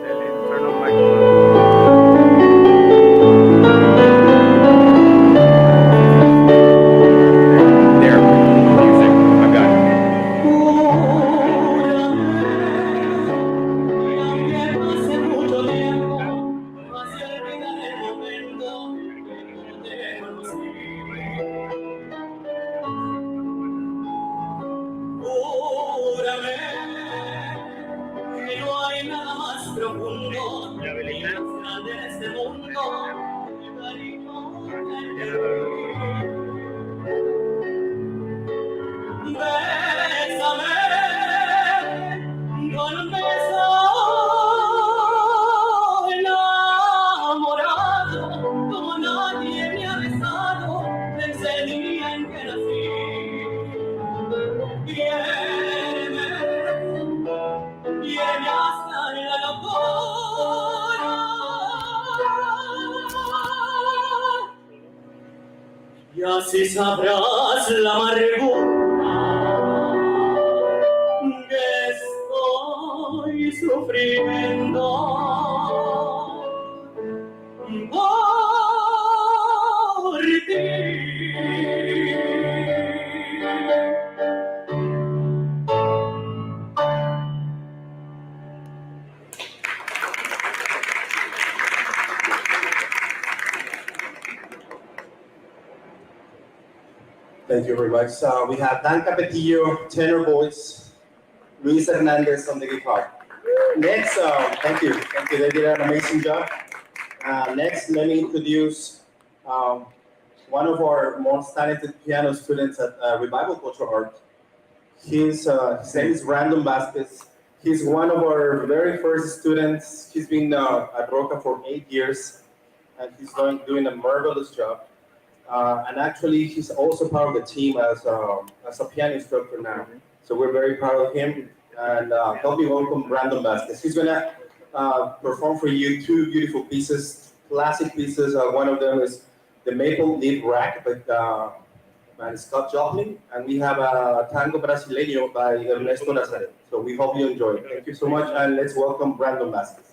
Ellie, turn on microphone. There. Music. I've got it. Hace mucho tiempo, hacia olvidar el momento que te conocí. Júrame que no hay nada más profundo ni más grande en este mundo que el cariño que te di. Bésame con un beso enamorado como nadie me ha besado desde el día en que nací. Quiéreme, quiéreme hasta la locura y así sabrás la amargura que estoy sufriendo por ti. Thank you very much. We have Dan Capetillo, tenor voice, Luis Hernandez on the guitar. Next, thank you. They did an amazing job. Next, let me introduce one of our most talented piano students at Revival Cultural Art. His name is Brandon Vasquez. He's one of our very first students. He's been at Roca for 8 years, and he's doing a marvelous job. And actually, he's also part of the team as a piano instructor now. So we're very proud of him. And help me welcome Brandon Vasquez. He's gonna perform for you two beautiful pieces, classic pieces. One of them is the Maple Leaf Rack by Scott Joplin, and we have a Tango Brasileño by Ernesto Nazaret. So we hope you enjoy it. Thank you so much, and let's welcome Brandon Vasquez.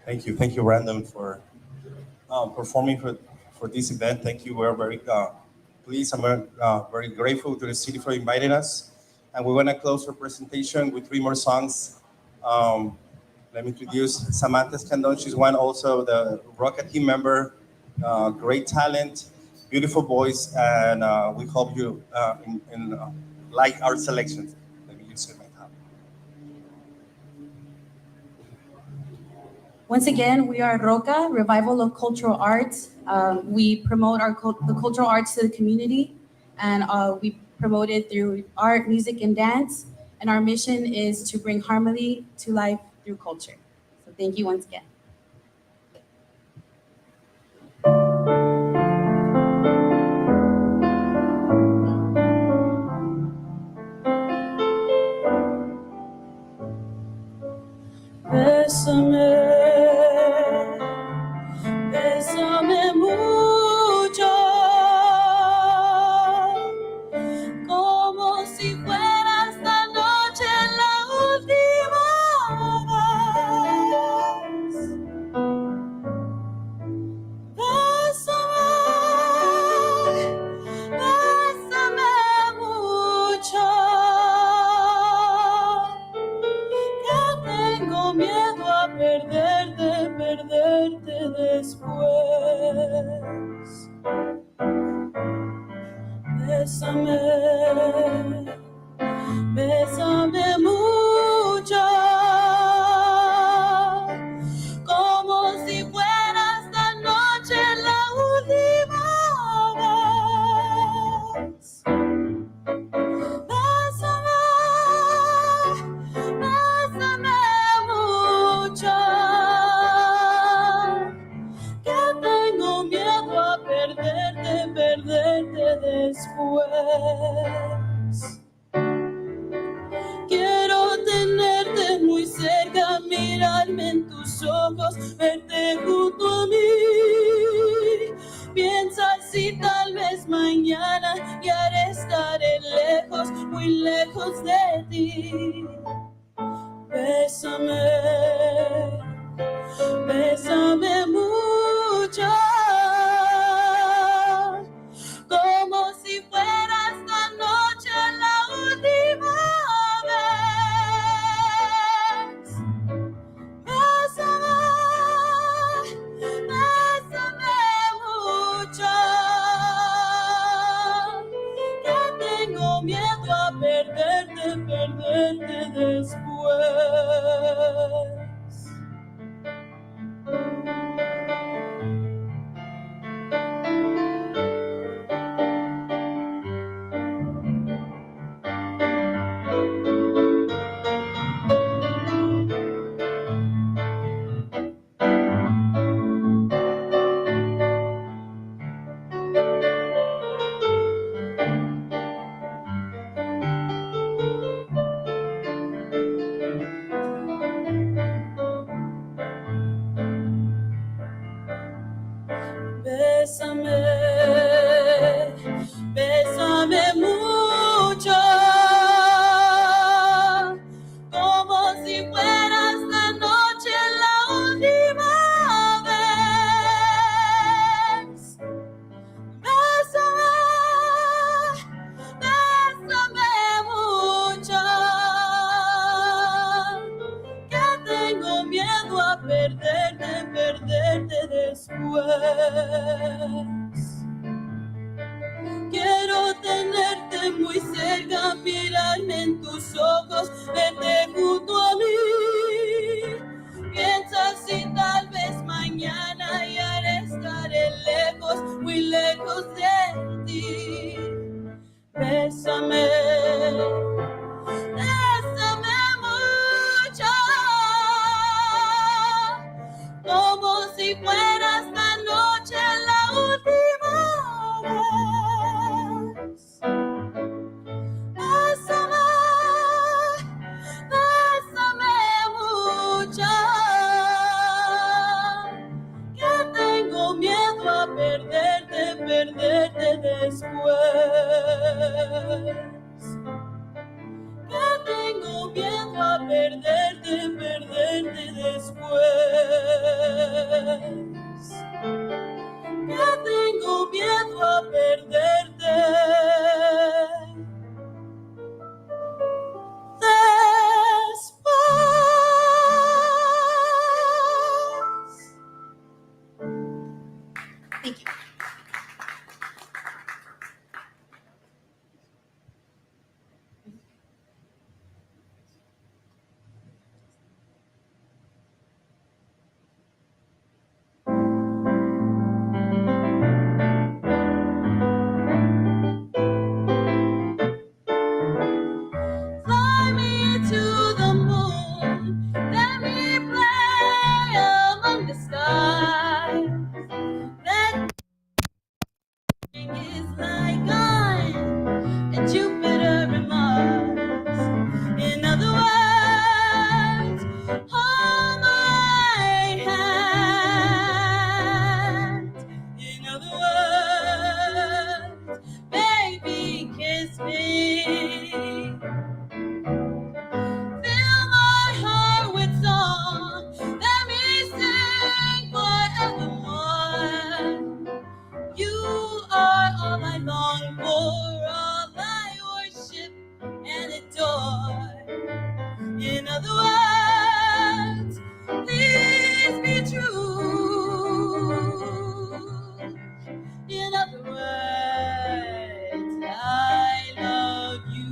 Thank you, Random, for performing for this event. Thank you. We're very pleased and very grateful to the city for inviting us. And we want to close our presentation with 3 more songs. Let me introduce Samantha Escandon. She's one also the Rocket team member, great talent, beautiful voice, and we hope you like our selections. Let me use it my time. Once again, we are Roca, Revival of Cultural Arts. We promote the cultural arts to the community, and we promote it through art, music, and dance. And our mission is to bring harmony to life through culture. So thank you once again. Bésame, bésame mucho, como si fuera esta noche la última vez. Bésame, bésame mucho, que tengo miedo a perderte después. Bésame, bésame mucho, como si fuera esta noche la última vez. Bésame, bésame mucho, que tengo miedo a perderte después. Quiero tenerte muy cerca, mirarme en tus ojos, verte junto a mí. Piensa si tal vez mañana ya estaré lejos, muy lejos de ti. Bésame, bésame mucho, como si fuera esta noche la última vez. Bésame, bésame mucho, que tengo miedo a perderte después. Bésame, bésame mucho, como si fuera esta noche la última vez. Bésame, bésame mucho, que tengo miedo a perderte después. Quiero tenerte muy cerca, mirarme en tus ojos, verte junto a mí. Piensa si tal vez mañana ya estaré lejos, muy lejos de ti. Bésame, bésame mucho, como si fuera esta noche la última vez. Bésame, bésame mucho, que tengo miedo a perderte después. miedo a perderte después. Que tengo miedo a perderte después. Thank you. Fly me to the moon, let me play among the stars. That thing is like I'm at Jupiter and Mars. In other words, hold my hand. In other words, baby, kiss me. Fill my heart with song, let me sing forevermore. You are all I long for, all I worship and adore. In other words, please be true. In other words, I love you.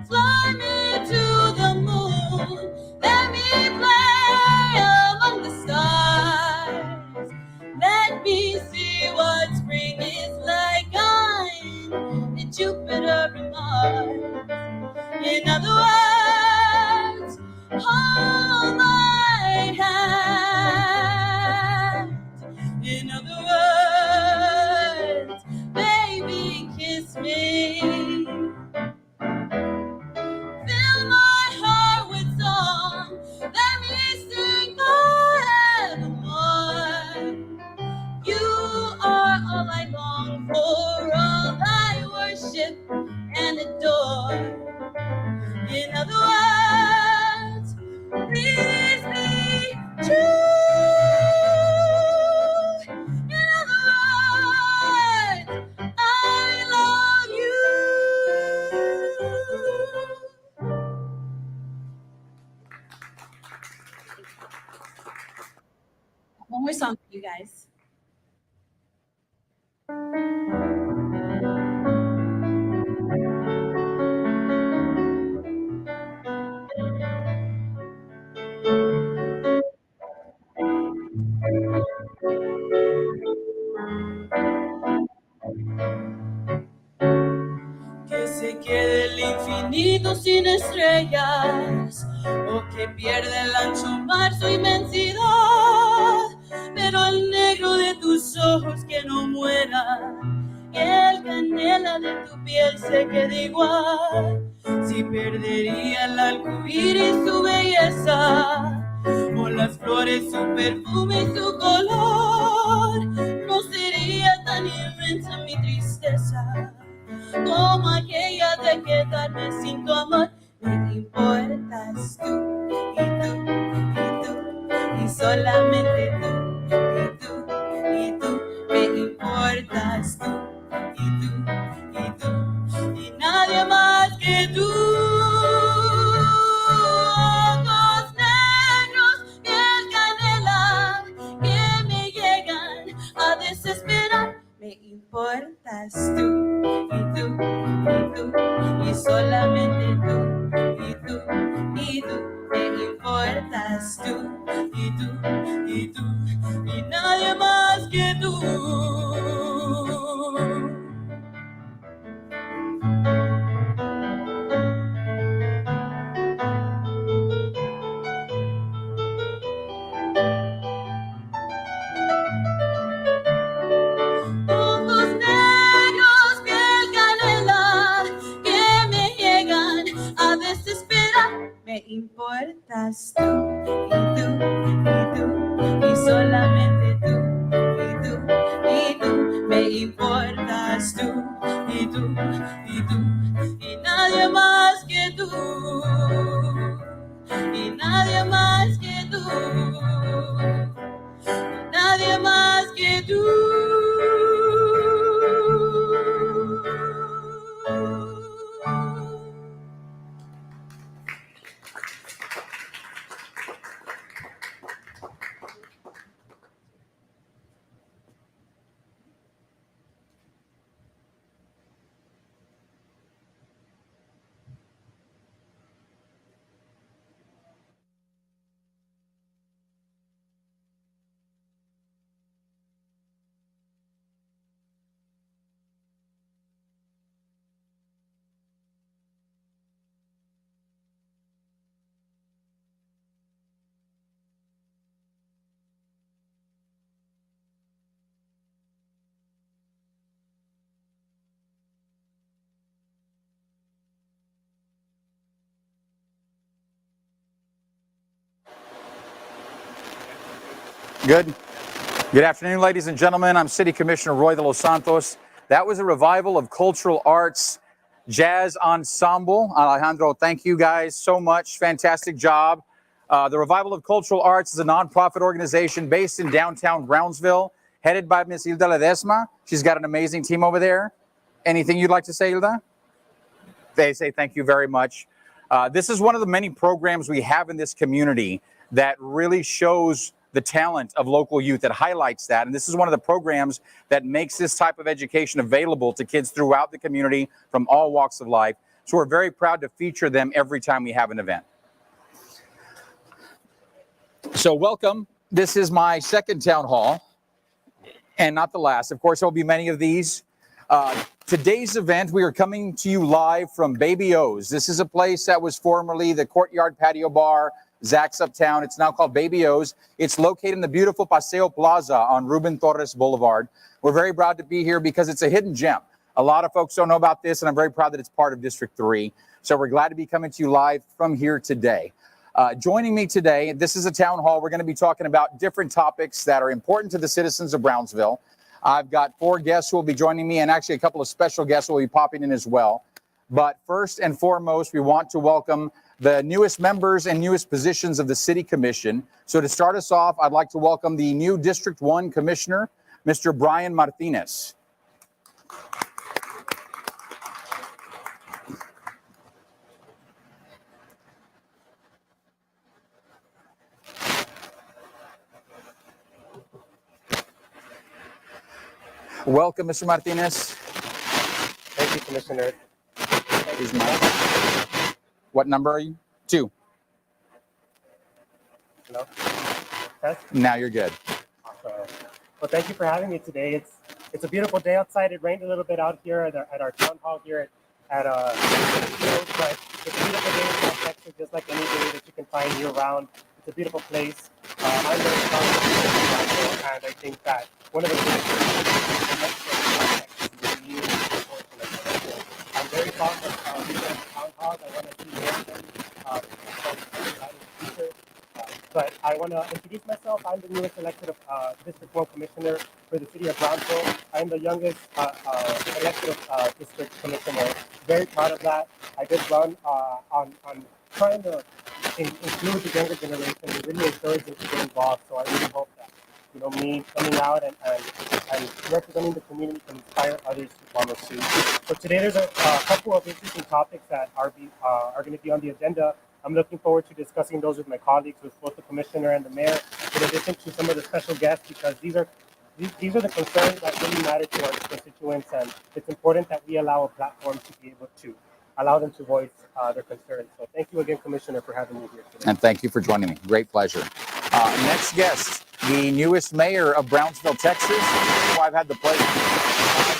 Fly me to the moon, let me play among the stars. Let me see what spring is like on Jupiter and Mars. In other words, hold my hand. In other words, baby, kiss me. Fill my heart with song, let me sing forevermore. You are all I long for, all I worship and adore. In other words, please be true. In other words, I love you. One more song for you guys. Que se quede el infinito sin estrellas, o que pierda el ancho mar su inmensidad, pero el negro de tus ojos que no muera, y el canela de tu piel se quede igual. Si perdería el arcoíris su belleza, o las flores su perfume y su color, no sería tan inmensa mi tristeza como aquella de quedarme sin tu amor. Me importas tú, y tú, y tú, y solamente tú, y tú, me importas tú, y tú, y nadie más que tú. Ojos negros, piel canela, que me llegan a desesperar. Me importas tú, y solamente tú, y tú, me importas tú, y nadie más que tú. importas tú, y solamente tú, y tú, me importas tú, y nadie más que tú, y nadie más que tú, nadie más que tú. Good afternoon, ladies and gentlemen. I'm City Commissioner Roy de los Santos. That was a revival of cultural arts jazz ensemble. Alejandro, thank you guys so much. Fantastic job. The Revival of Cultural Arts is a nonprofit organization based in downtown Brownsville, headed by Ms. Hilda Ledesma. She's got an amazing team over there. Anything you'd like to say, Hilda? They say thank you very much. This is one of the many programs we have in this community that really shows the talent of local youth, that highlights that. And this is one of the programs that makes this type of education available to kids throughout the community from all walks of life. So we're very proud to feature them every time we have an event. So welcome. This is my second town hall, and not the last. Of course, there will be many of these. Today's event, we are coming to you live from Baby O's. This is a place that was formerly the Courtyard Patio Bar, Zach's Uptown. It's now called Baby O's. It's located in the beautiful Paseo Plaza on Ruben Torres Boulevard. We're very proud to be here because it's a hidden gem. A lot of folks don't know about this, and I'm very proud that it's part of District 3. So we're glad to be coming to you live from here today. Joining me today, this is a town hall. We're going to be talking about different topics that are important to the citizens of Brownsville. I've got 4 guests who will be joining me, and actually a couple of special guests will be popping in as well. But first and foremost, we want to welcome the newest members and newest positions of the City Commission. So to start us off, I'd like to welcome the new District 1 Commissioner, Mr. Bryan Martinez. Welcome, Mr. Martinez. Thank you, Commissioner. Here's Mike. What number are you? 2. Hello? Test? Now you're good. Awesome. Well, thank you for having me today. It's a beautiful day outside. It rained a little bit out here at our town hall here at but it's a beautiful day in South Texas, just like any day that you can find year round. It's a beautiful place. I'm very proud of it, and I think that one of the things I'm very fond of different town halls. I want to see more of them. But I want to introduce myself. I'm the newest elected District 1 Commissioner for the City of Brownsville. I'm the youngest elected District Commissioner. Very proud of that. I did run on trying to include the younger generation and really encourage them to get involved. So I really hope that, me coming out and representing the community can inspire others to follow suit. So today there's a couple of interesting topics that are going to be on the agenda. I'm looking forward to discussing those with my colleagues, with both the commissioner and the mayor, in addition to some of the special guests, because these are the concerns that really matter to our constituents, and it's important that we allow a platform to be able to allow them to voice their concerns. So thank you again, Commissioner, for having me here today. And thank you for joining me. Great pleasure. Next guest, the newest mayor of Brownsville, Texas, who I've had the pleasure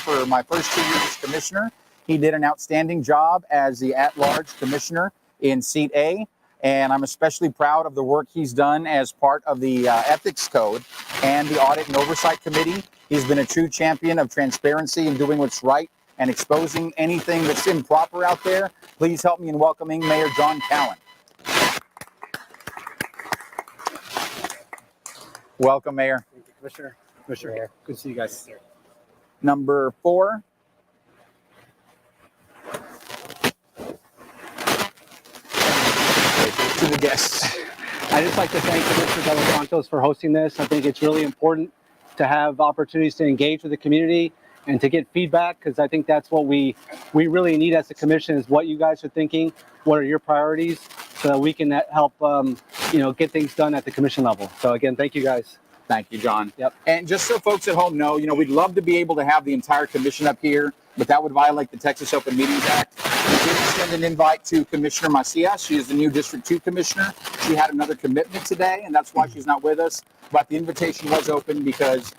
for my first 2 years as commissioner. He did an outstanding job as the at-large commissioner in Seat A, and I'm especially proud of the work he's done as part of the Ethics Code and the Audit and Oversight Committee. He's been a true champion of transparency and doing what's right and exposing anything that's improper out there. Please help me in welcoming Mayor John Cowen. Welcome, Mayor. Thank you, Commissioner. Commissioner, good to see you guys. Number 4. To the guests. I'd just like to thank Commissioner De Los Santos for hosting this. I think it's really important to have opportunities to engage with the community and to get feedback, because I think that's what we really need as a commission, is what you guys are thinking, what are your priorities, so that we can help get things done at the commission level. So again, thank you guys. Thank you, John. Yep. And just so folks at home know, we'd love to be able to have the entire commission up here, but that would violate the Texas Open Meetings Act. We did send an invite to Commissioner Macias. She is the new District 2 Commissioner. She had another commitment today, and that's why she's not with us. But the invitation was open because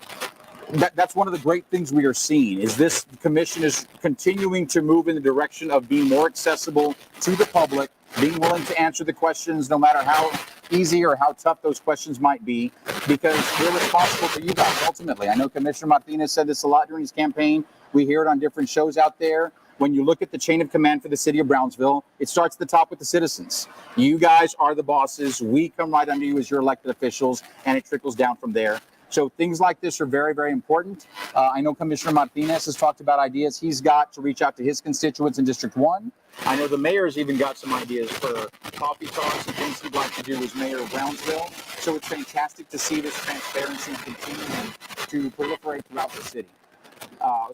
that's one of the great things we are seeing, is this commission is continuing to move in the direction of being more accessible to the public, being willing to answer the questions no matter how easy or how tough those questions might be, because we're responsible for you guys ultimately. I know Commissioner Martinez said this a lot during his campaign. We hear it on different shows out there. When you look at the chain of command for the city of Brownsville, it starts at the top with the citizens. You guys are the bosses. We come right under you as your elected officials, and it trickles down from there. So things like this are very, very important. I know Commissioner Martinez has talked about ideas he's got to reach out to his constituents in District 1. I know the mayor's even got some ideas for coffee talks and things he'd like to do as mayor of Brownsville. So it's fantastic to see this transparency continuing to proliferate throughout the city.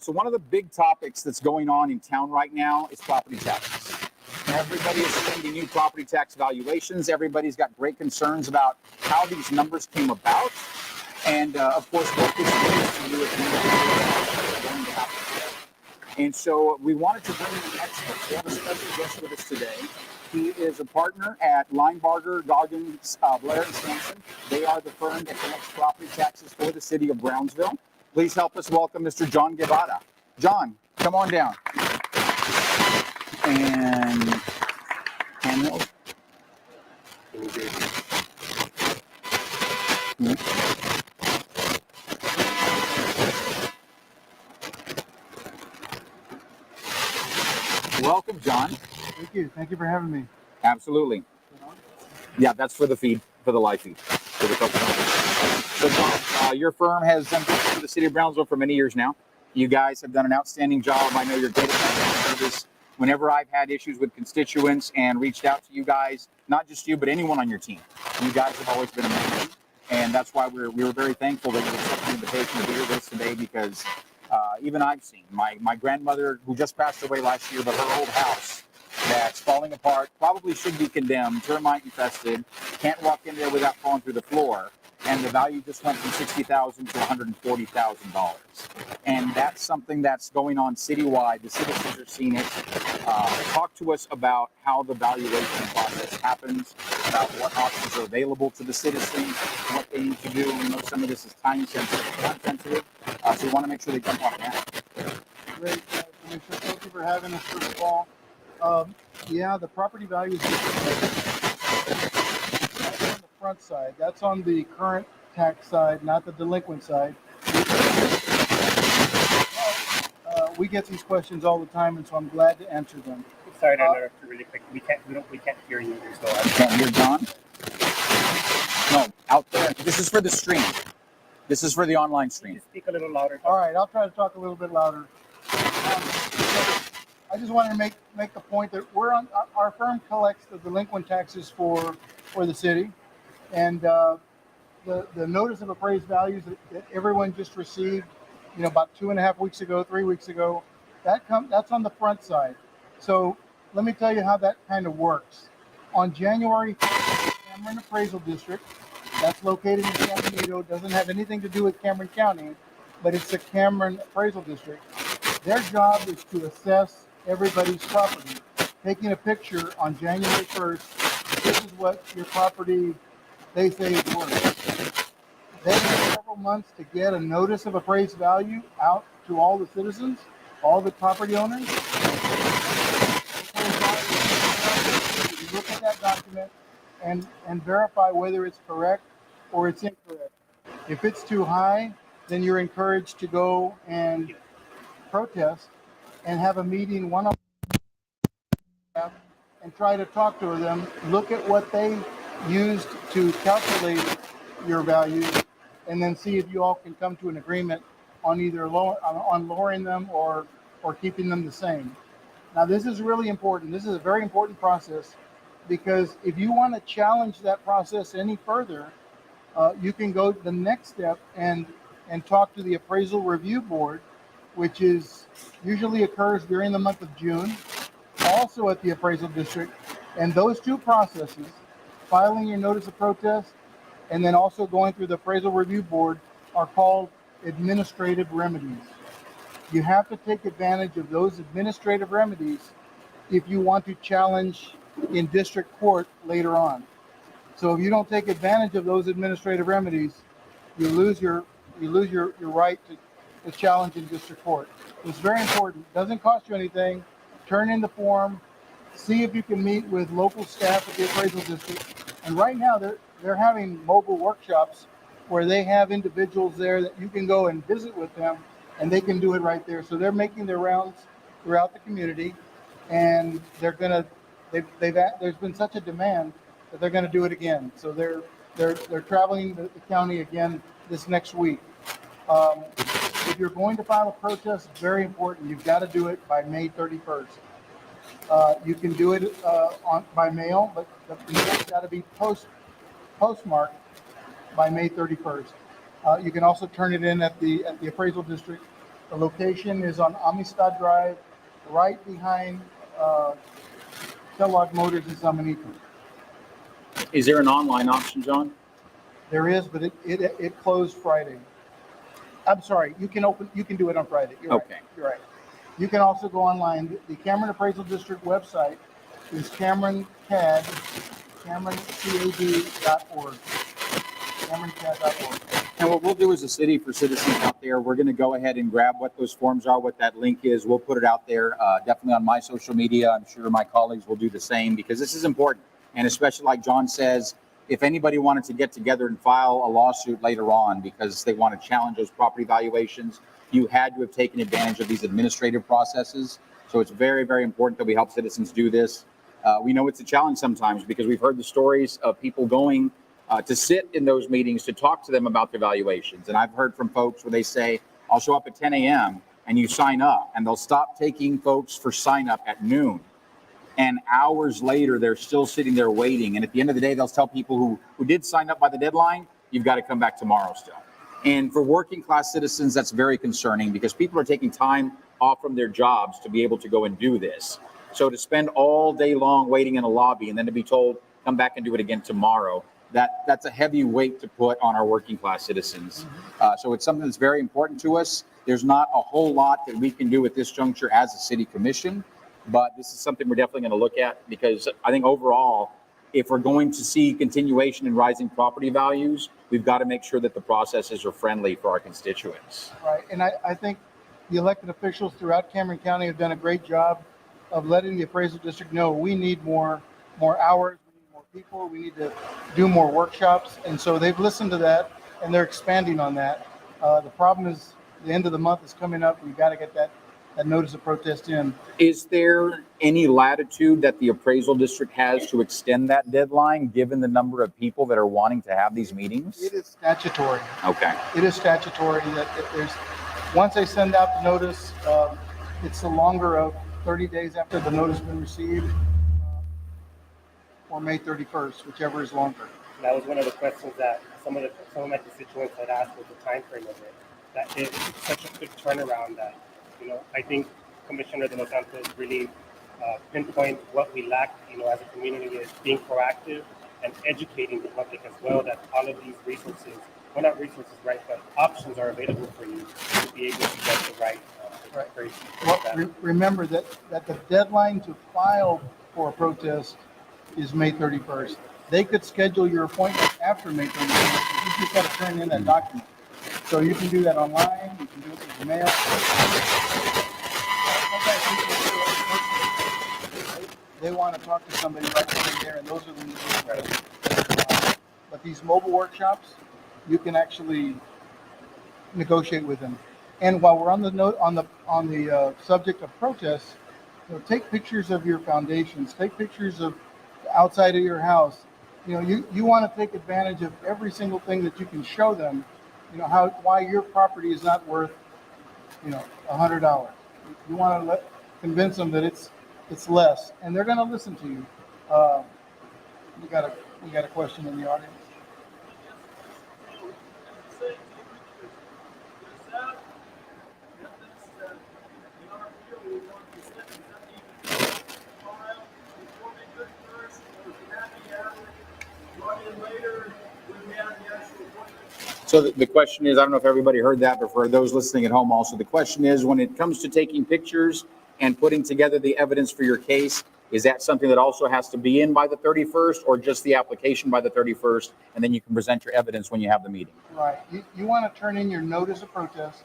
So one of the big topics that's going on in town right now is property taxes. Everybody is seeing the new property tax valuations. Everybody's got great concerns about how these numbers came about. And of course, what this means to you at the end of the year, going to happen. And so we wanted to bring in an expert. We have a special guest with us today. He is a partner at Linebarger, Goggins, Blair & Sampson. They are the firm that collects property taxes for the city of Brownsville. Please help us welcome Mr. John Guevara. John, come on down. And handheld. Welcome, John. Thank you. Thank you for having me. Absolutely. Yeah, that's for the feed, for the live feed. For the so, John, your firm has done business for the city of Brownsville for many years now. You guys have done an outstanding job. I know you're great at customer service. Whenever I've had issues with constituents and reached out to you guys, not just you, but anyone on your team, you guys have always been amazing. And that's why we were very thankful that you accepted the invitation to be here with us today, because even I've seen my grandmother, who just passed away last year, but her old house that's falling apart, probably should be condemned, termite infested, can't walk in there without falling through the floor. And the value just went from $60,000 to $140,000. And that's something that's going on citywide. The citizens are seeing it. Talk to us about how the valuation process happens, about what options are available to the citizens, what they need to do. We know some of this is time sensitive, time sensitive. So we want to make sure they jump on that. Great. Commissioner, thank you for having us, first of all. Yeah, the property values front side. That's on the current tax side, not the delinquent side. We get these questions all the time, and so I'm glad to answer them. Sorry to interrupt you really quick. We can't hear you either. So You can't hear John? No, out there. This is for the stream. This is for the online stream. speak a little louder. All right, I'll try to talk a little bit louder. I just wanted to make the point that our firm collects the delinquent taxes for the city. And the notice of appraised values that everyone just received, about 2.5 weeks ago, 3 weeks ago, that's on the front side. So let me tell you how that kind of works. On January 1st, the Cameron Appraisal District, that's located in San Benito, doesn't have anything to do with Cameron County, but it's the Cameron Appraisal District. Their job is to assess everybody's property. Taking a picture on January 1st, this is what your property, they say it's worth. They have several months to get a notice of appraised value out to all the citizens, all the property owners. You look at that document and verify whether it's correct or it's incorrect. If it's too high, then you're encouraged to go and protest and have a meeting one-on-one and try to talk to them, look at what they used to calculate your value, and then see if you all can come to an agreement on either on lowering them or keeping them the same. Now, this is really important. This is a very important process because if you want to challenge that process any further, you can go to the next step and talk to the appraisal review board, which is usually occurs during the month of June, also at the appraisal district. And those two processes, filing your notice of protest and then also going through the appraisal review board, are called administrative remedies. You have to take advantage of those administrative remedies if you want to challenge in district court later on. So if you don't take advantage of those administrative remedies, you lose your right to challenge in district court. It's very important. It doesn't cost you anything. Turn in the form. See if you can meet with local staff at the appraisal district. And right now they're having mobile workshops where they have individuals there that you can go and visit with them, and they can do it right there. So they're making their rounds throughout the community, and there's been such a demand that they're going to do it again. So they're traveling the county again this next week. If you're going to file a protest, it's very important. You've got to do it by May 31st. You can do it by mail, but it's got to be postmarked by May 31st. You can also turn it in at the appraisal district. The location is on Amistad Drive, right behind Kellogg Motors in San Benito. Is there an online option, John? There is, but it closed Friday. I'm sorry. You can do it on Friday. You're Okay. Right. You're right. You can also go online. The Cameron Appraisal District website is CameronCAD.org. CameronCAD.org. And what we'll do as a city for citizens out there, we're going to go ahead and grab what those forms are, what that link is. We'll put it out there, definitely on my social media. I'm sure my colleagues will do the same because this is important. And especially like John says, if anybody wanted to get together and file a lawsuit later on because they want to challenge those property valuations, you had to have taken advantage of these administrative processes. So it's very, very important that we help citizens do this. We know it's a challenge sometimes because we've heard the stories of people going to sit in those meetings to talk to them about the valuations. And I've heard from folks where they say, I'll show up at 10 a.m. and you sign up, and they'll stop taking folks for sign up at noon. And hours later, they're still sitting there waiting. And at the end of the day, they'll tell people who did sign up by the deadline, you've got to come back tomorrow still. And for working class citizens, that's very concerning because people are taking time off from their jobs to be able to go and do this. So to spend all day long waiting in a lobby and then to be told, come back and do it again tomorrow, that's a heavy weight to put on our working class citizens. So it's something that's very important to us. There's not a whole lot that we can do at this juncture as a city commission, but this is something we're definitely going to look at because I think overall, if we're going to see continuation in rising property values, we've got to make sure that the processes are friendly for our constituents. Right, and I think the elected officials throughout Cameron County have done a great job of letting the appraisal district know we need more hours, we need more people, we need to do more workshops, and so they've listened to that and they're expanding on that. The problem is the end of the month is coming up. We've got to get that notice of protest in. Is there any latitude that the appraisal district has to extend that deadline given the number of people that are wanting to have these meetings? It is statutory. Okay. It is statutory that if there's, once they send out the notice, it's the longer of 30 days after the notice has been received, or May 31st, whichever is longer. That was one of the questions that some of my constituents had asked was the time frame of it. That it's such a quick turnaround that, I think Commissioner De Los Santos really pinpoint what we lack, as a community is being proactive and educating the public as well that all of these resources, well, not resources, right, but options are available for you to be able to get the right. Well, remember that the deadline to file for a protest is May 31st. They could schedule your appointment after May 31st. You just got to turn in that document. So you can do that online. You can do it through the mail. They want to talk to somebody right then and there, and those are the meetings. But these mobile workshops, you can actually negotiate with them. And while we're on the subject of protests, take pictures of your foundations. Take pictures of the outside of your house. You want to take advantage of every single thing that you can show them why your property is not worth, $100. You want to convince them that it's less, and they're going to listen to you. We got a question in the audience. So the question is, I don't know if everybody heard that, but for those listening at home also, the question is, when it comes to taking pictures and putting together the evidence for your case, is that something that also has to be in by the 31st, or just the application by the 31st, and then you can present your evidence when you have the meeting? Right. You want to turn in your notice of protest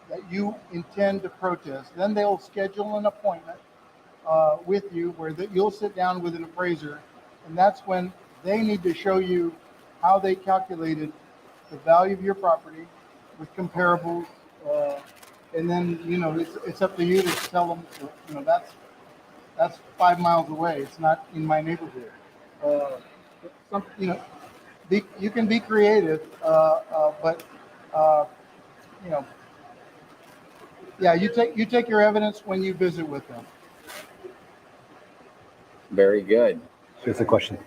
that you intend to protest. Then they'll schedule an appointment with you where you'll sit down with an appraiser, and that's when they need to show you how they calculated the value of your property with comparables, and then it's up to you to tell them that's 5 miles away. It's not in my neighborhood. You can be creative, but yeah, you take your evidence when you visit with them. Very good. Here's a question.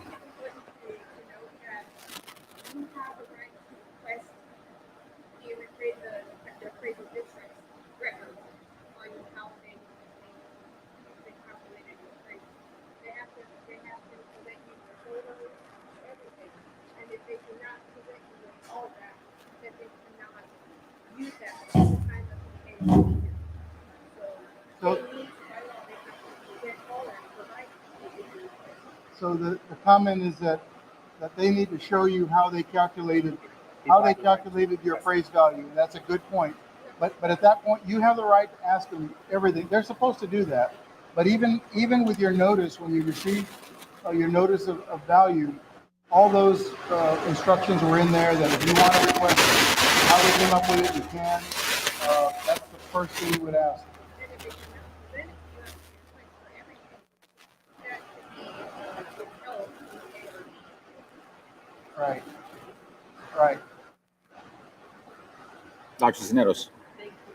So the comment is that they need to show you how they calculated your appraised value. That's a good point. But at that point, you have the right to ask them everything. They're supposed to do that. But even with your notice, when you receive your notice of value, all those instructions were in there that if you want to request how they came up with it, you can. That's the first thing you would ask. Right. Right. Dr. Santos. Thank you.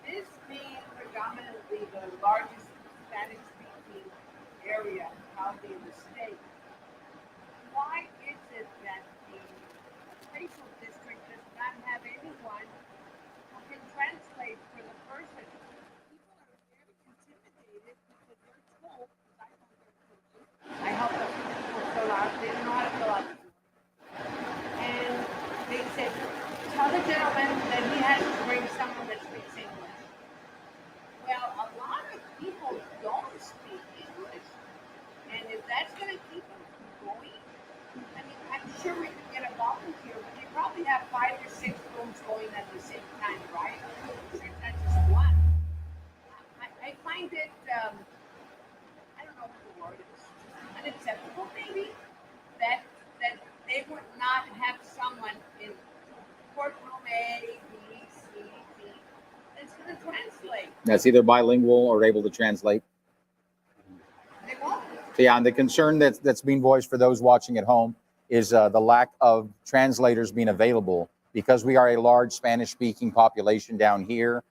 This being predominantly the largest Spanish-speaking area county in the state, why is it that the appraisal district does not have anyone who can translate for the person? People are very intimidated because they're told, I help them fill out, they don't know how to fill out the form. And they said, tell the gentleman that he has to bring someone that speaks English. Well, a lot of people don't speak English. And if that's going to keep them from going, I mean, I'm sure we can get a volunteer, but they probably have 5 or 6 rooms going at the same time, right? Not just one. I find it, I don't know what the word is, unacceptable maybe, that they would not have someone in courtroom A, B, C, D that's going to translate. That's either bilingual or able to translate. They won't. So yeah, and the concern that's being voiced for those watching at home is the lack of translators being available, because we are a large Spanish-speaking population down here.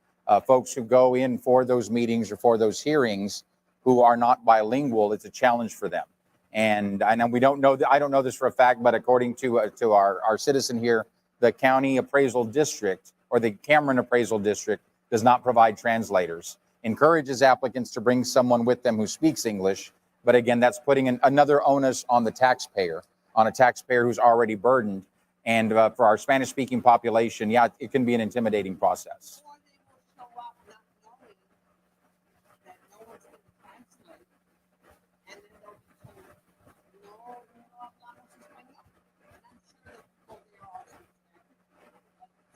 Folks who go in for those meetings or for those hearings who are not bilingual, it's a challenge for them. And I know we don't know, I don't know this for a fact, but according to our citizen here, the county appraisal district or the Cameron appraisal district does not provide translators. Encourages applicants to bring someone with them who speaks English. But again, that's putting another onus on the taxpayer, on a taxpayer who's already burdened. And for our Spanish-speaking population, yeah, it can be an intimidating process. Or they will show up not knowing that no one's going to translate. And then they'll be told, no hablamos español. And I'm sure that people there all speak Spanish.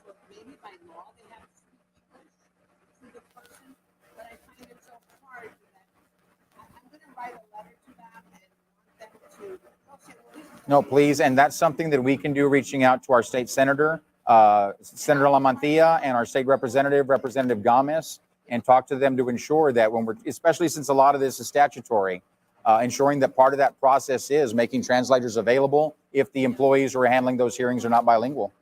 So maybe by law they have to speak English to the person. But I find it so hard that I'm going to write a letter to them and want them to. No, please. And that's something that we can do, reaching out to our state senator, Senator Lamantilla, and our state representative, Representative Gomez, and talk to them to ensure that when we're, especially since a lot of this is statutory, ensuring that part of that process is making translators available if the employees who are handling those hearings are not bilingual.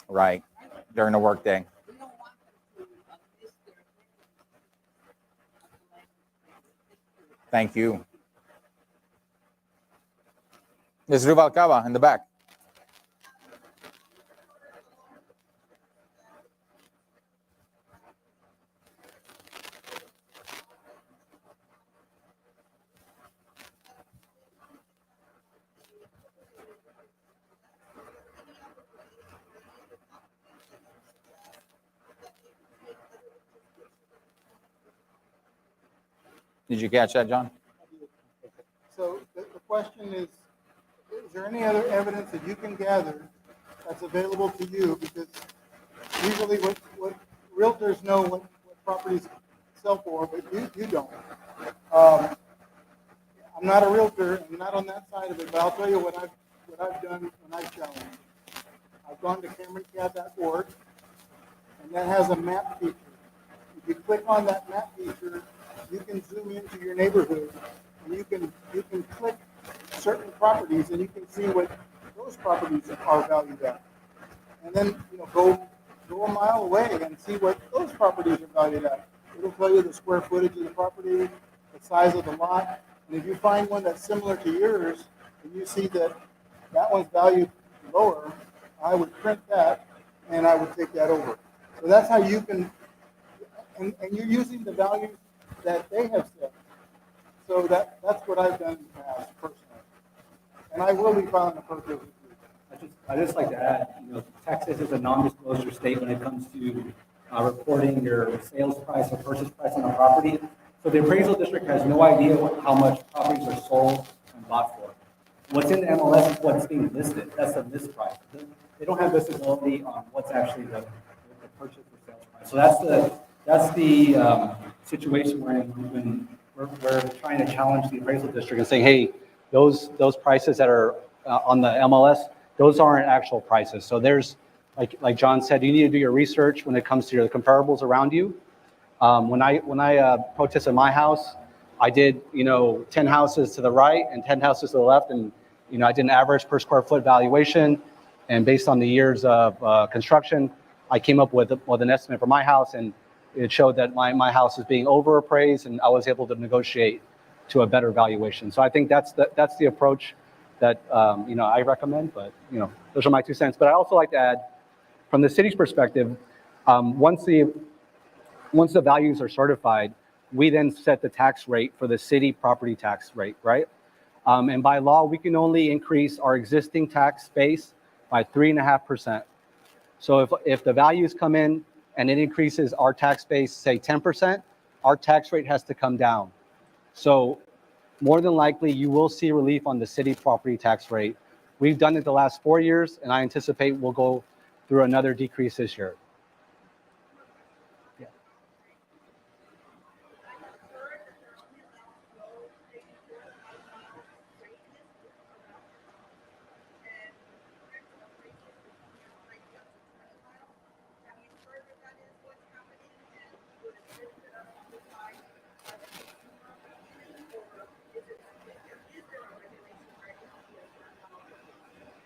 Right. During the workday. We don't want them to miss their Thank you. There's Ruvalcaba in the back. Did you catch that, John? So the question is there any other evidence that you can gather that's available to you? Because usually what realtors know what properties sell for, but you don't. I'm not a realtor, I'm not on that side of it, but I'll tell you what I've done when I've challenged. I've gone to CameronCAD.org, and that has a map feature. If you click on that map feature, you can zoom into your neighborhood, and you can click certain properties, and you can see what those properties are valued at. And then go a mile away and see what those properties are valued at. It'll tell you the square footage of the property, the size of the lot, and if you find one that's similar to yours, and you see that one's valued lower, I would print that and I would take that over. So that's how you can, and you're using the values that they have set. So that's what I've done in the past personally. And I will be filing a protest with you. I just like to add, Texas is a non-disclosure state when it comes to reporting your sales price or purchase price on a property. So the appraisal district has no idea how much properties are sold and bought for. What's in the MLS is what's being listed. That's the list price. They don't have visibility on what's actually the purchase or sales price. So that's the situation we're in when we're trying to challenge the appraisal district and saying, hey, those prices that are on the MLS, those aren't actual prices. So there's, like John said, you need to do your research when it comes to your comparables around you. When I protested my house, I did 10 houses to the right and 10 houses to the left, and I did an average per square foot valuation, and based on the years of construction, I came up with an estimate for my house, and it showed that my house is being overappraised, and I was able to negotiate to a better valuation. So I think that's the approach that I recommend. But those are my 2 cents. But I also like to add, from the city's perspective, once the values are certified, we then set the tax rate for the city property tax rate, right? And by law, we can only increase our existing tax base by 3.5%. So if the values come in and it increases our tax base, say 10%, our tax rate has to come down. So more than likely, you will see relief on the city property tax rate. We've done it the last 4 years, and I anticipate we'll go through another decrease this year.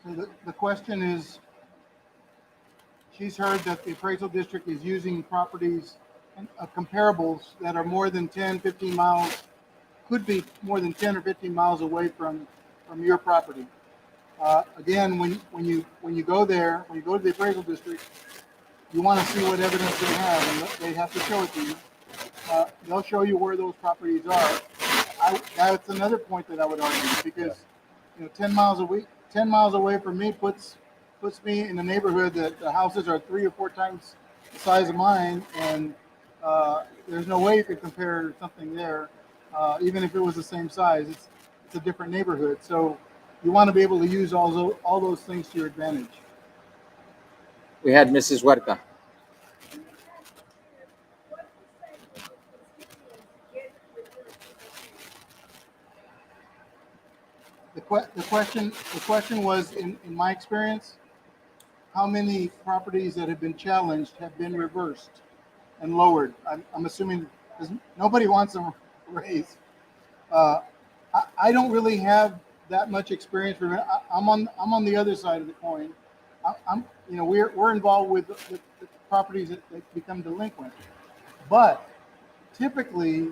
So the question is, she's heard that the appraisal district is using properties and comparables that are more than 10, 15 miles, could be more than 10 or 15 miles away from your property. Again, when you go there, when you go to the appraisal district, you want to see what evidence they have, and they have to show it to you. They'll show you where those properties are. That's another point that I would argue, because 10 miles away from me puts me in a neighborhood that the houses are 3 or 4 times the size of mine, and there's no way you could compare something there, even if it was the same size. It's a different neighborhood, so you want to be able to use all those things to your advantage. We had Mrs. Huerta. The question was, in my experience, how many properties that have been challenged have been reversed and lowered? I'm assuming nobody wants them raised. I don't really have that much experience. I'm on the other side of the coin. we're involved with the properties that become delinquent. But typically,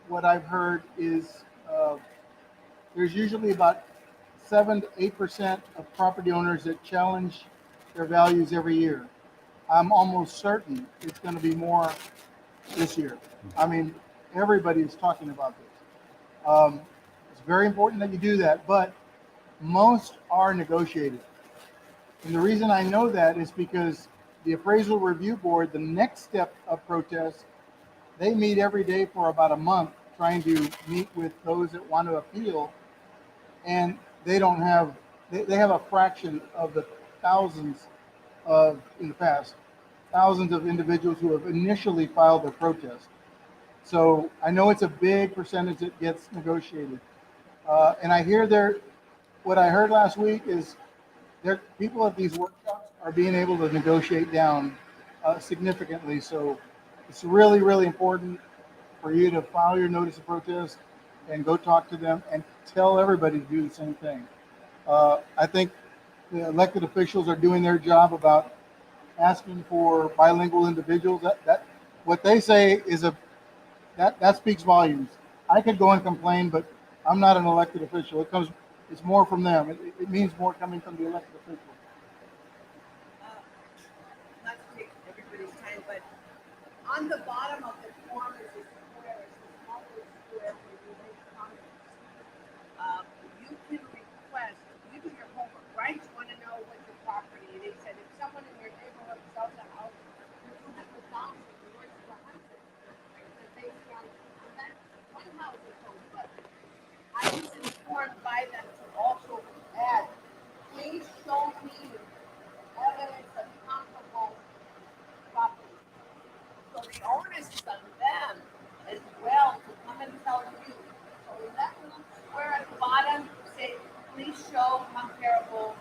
what I've heard is there's usually about 7 to 8% of property owners that challenge their values every year. I'm almost certain it's going to be more this year. I mean, everybody is talking about this. It's very important that you do that, but most are negotiated. And the reason I know that is because the appraisal review board, the next step of protest, they meet every day for about a month trying to meet with those that want to appeal, and they don't have, they have a fraction of the thousands of, in the past, thousands of individuals who have initially filed their protest. So I know it's a big percentage that gets negotiated. And I hear what I heard last week is people at these workshops are being able to negotiate down significantly. So it's really, really important for you to file your notice of protest and go talk to them and tell everybody to do the same thing. I think the elected officials are doing their job about asking for bilingual individuals. That what they say is that speaks volumes. I could go and complain, but I'm not an elected official. It's more from them. It means more coming from the elected official. Not to take everybody's time, but on the bottom of the form is a square. It's a small little square where you make comments. You can request, you do your homework, right? You want to know what your property. They said if someone in your neighborhood sells a house for $200,000, yours is $100,000. That based on that one house is sold. But I was informed by them to also add, please show me evidence of comparable property. So the onus is on them as well to come and tell you. So in that little square at the bottom, say, please show comparable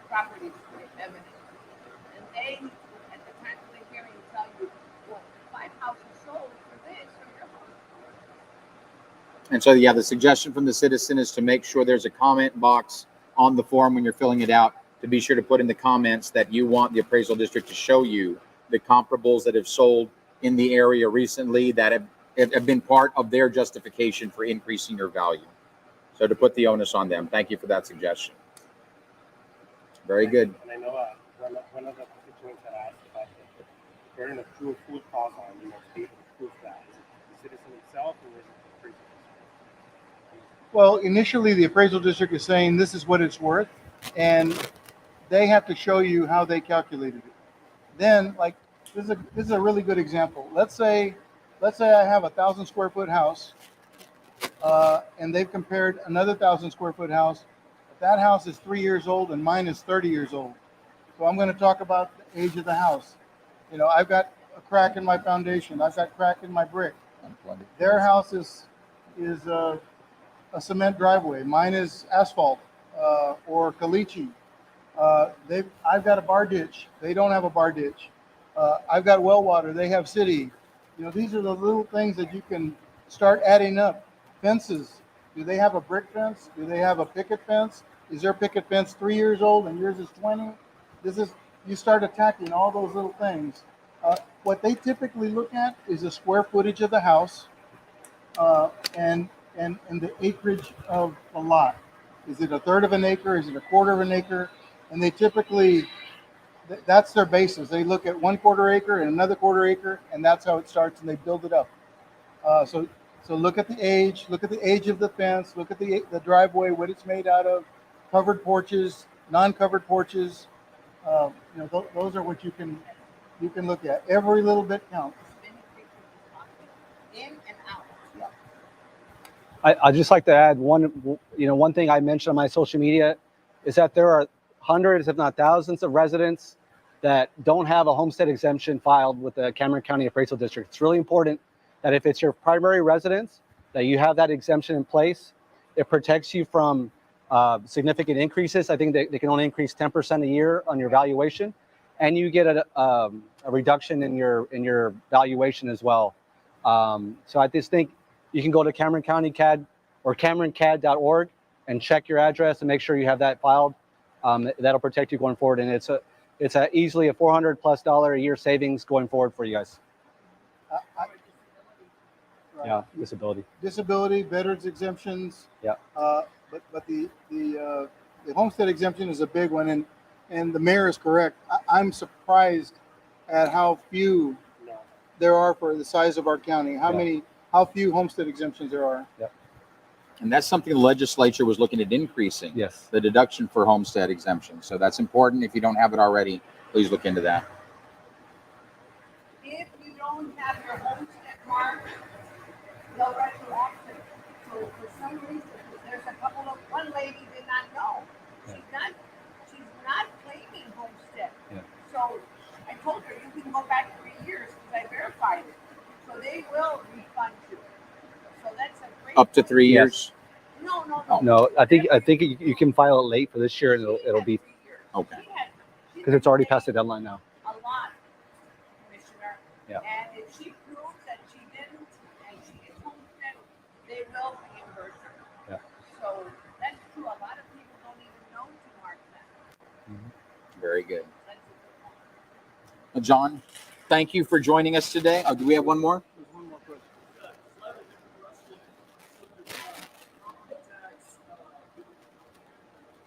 properties with evidence. And they, at the time of the hearing, tell you, well, 5 houses sold for this or your house. And so, yeah, the suggestion from the citizen is to make sure there's a comment box on the form when you're filling it out, to be sure to put in the comments that you want the appraisal district to show you the comparables that have sold in the area recently that have been part of their justification for increasing your value. So to put the onus on them. Thank you for that suggestion. Very good. And I know one of the constituents that asked about the burden of true food calls on, to be able to prove that. Is it the citizen himself or is it the appraisal district? Well, initially the appraisal district is saying this is what it's worth, and they have to show you how they calculated it. Then, like, this is a really good example. Let's say I have 1,000 square foot house, and they've compared another 1,000 square foot house. That house is 3 years old and mine is 30 years old. So I'm going to talk about the age of the house. I've got a crack in my foundation. I've got crack in my brick. Their house is a cement driveway. Mine is asphalt or caliche. I've got a bar ditch. They don't have a bar ditch. I've got well water. They have city. These are the little things that you can start adding up. Fences. Do they have a brick fence? Do they have a picket fence? Is their picket fence 3 years old and yours is 20? You start attacking all those little things. What they typically look at is the square footage of the house and the acreage of the lot. Is it a third of an acre? Is it a quarter of an acre? And they typically, that's their basis. They look at 1/4 acre and another 1/4 acre, and that's how it starts, and they build it up. So look at the age of the fence, look at the driveway, what it's made out of, covered porches, non-covered porches. Those are what you can look at. Every little bit counts. In and out. I'd just like to add one thing I mentioned on my social media is that there are hundreds, if not thousands, of residents that don't have a homestead exemption filed with the Cameron County Appraisal District. It's really important that if it's your primary residence, that you have that exemption in place. It protects you from significant increases. I think they can only increase 10% a year on your valuation, and you get a reduction in your valuation as well. So I just think you can go to Cameron County CAD or CameronCAD.org and check your address and make sure you have that filed. That'll protect you going forward. And it's easily a $400+ a year savings going forward for you guys. Right. Yeah, disability. Disability, veterans exemptions. Yeah. But the homestead exemption is a big one, and the mayor is correct. I'm surprised at how few there are for the size of our county. How few homestead exemptions there are. Yeah. And that's something the legislature was looking at increasing. Yes. The deduction for homestead exemption. So that's important. If you don't have it already, please look into that. If you don't have your homestead mark, they'll write you off. So for some reason, there's a couple of, one lady did not know. She's not claiming homestead. Yeah. So I told her, you can go back 3 years because I verified it. So they will refund you. So that's a great. Up to 3 Yes. years? No. No, I think you can file it late for this year, and it'll be Okay. because it's already past the deadline now. A lot, Commissioner. Yeah. And if she proves that she didn't and she is homestead, they will reimburse her. Yeah. So that's true. A lot of people don't even know to mark that. Very good. That's a good one. John, thank you for joining us today. Do we have one more? There's one more question.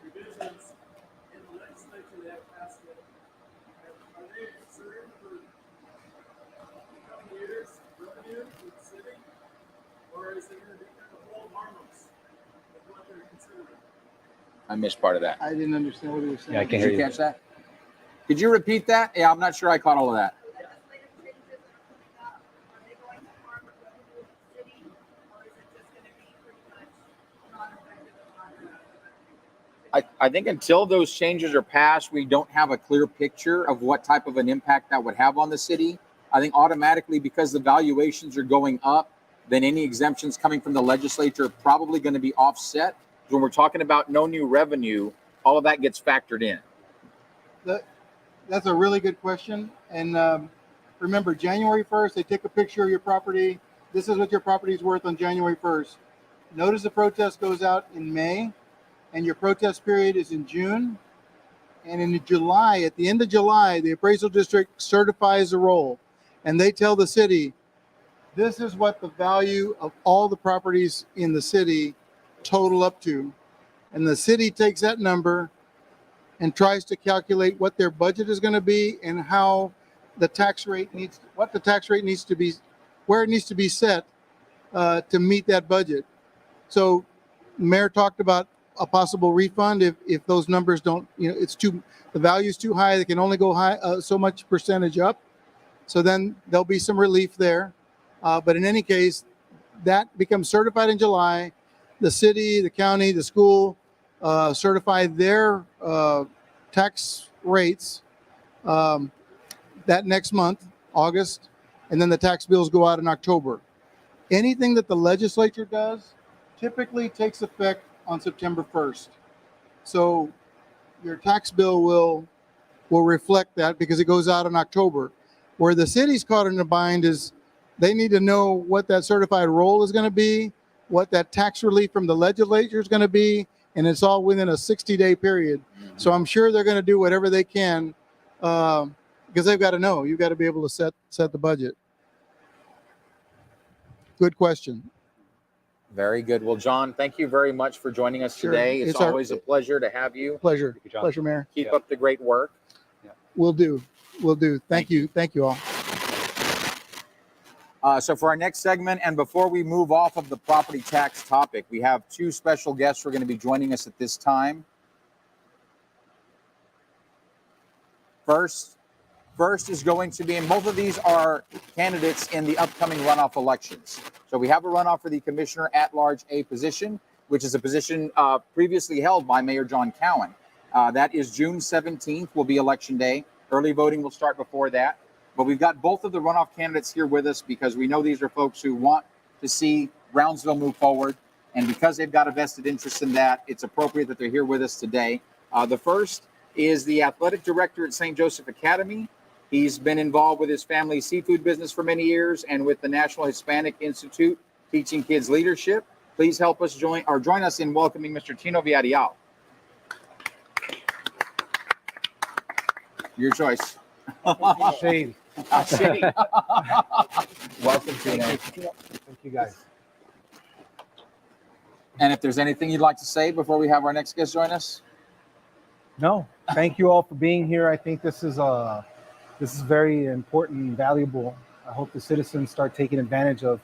Revisions in the legislature that have passed it. Are they concerned for coming years revenue for the city? Or is it going to be kind of all harmless with what they're considering? I missed part of that. I didn't understand what he was saying. Yeah, I can't Did hear you you. catch that? Could you repeat that? Yeah, I'm not sure I caught all of that. Legislative changes that are coming up, are they going to harm the revenue of the city? Or is it just going to be pretty much not effective on I think until those changes are passed, we don't have a clear picture of what type of an impact that would have on the city. I think automatically, because the valuations are going up, then any exemptions coming from the legislature are probably going to be offset. When we're talking about no new revenue, all of that gets factored in. That's a really good question. And remember, January 1st, they take a picture of your property. This is what your property is worth on January 1st. Notice the protest goes out in May, and your protest period is in June. And in July, at the end of July, the appraisal district certifies the roll. And they tell the city, this is what the value of all the properties in the city total up to. And the city takes that number and tries to calculate what their budget is going to be and how the tax rate needs, what the tax rate needs to be, where it needs to be set to meet that budget. So Mayor talked about a possible refund if those numbers don't, the value is too high, they can only go high so much percentage up. So then there'll be some relief there. But in any case, that becomes certified in July. The city, the county, the school certify their tax rates that next month, August, and then the tax bills go out in October. Anything that the legislature does typically takes effect on September 1st. So your tax bill will reflect that because it goes out in October. Where the city's caught in a bind is they need to know what that certified roll is going to be, what that tax relief from the legislature is going to be, and it's all within a 60-day period. So I'm sure they're going to do whatever they can because they've got to know. You've got to be able to set the budget. Good question. Very good. Well, John, thank you very much for joining us Sure. today. It's It's our- always a pleasure to have you. Pleasure. you, John. Pleasure, Mayor. Keep up the great work. Will do. Will do. Thank you. Thank you all. So for our next segment, and before we move off of the property tax topic, we have two special guests who are going to be joining us at this time. First is going to be, and both of these are candidates in the upcoming runoff elections. So we have a runoff for the Commissioner at Large A position, which is a position previously held by Mayor John Cowen. That is June 17th will be election day. Early voting will start before that. But we've got both of the runoff candidates here with us because we know these are folks who want to see Brownsville move forward. And because they've got a vested interest in that, it's appropriate that they're here with us today. The first is the athletic director at St. Joseph Academy. He's been involved with his family's seafood business for many years and with the National Hispanic Institute teaching kids leadership. Please help us join us in welcoming Mr. Tino Villarreal. Your choice. Shade. Shady. Welcome, Tino. Thank you, guys. And if there's anything you'd like to say before we have our next guest join us? No, thank you all for being here. I think this is very important and valuable. I hope the citizens start taking advantage of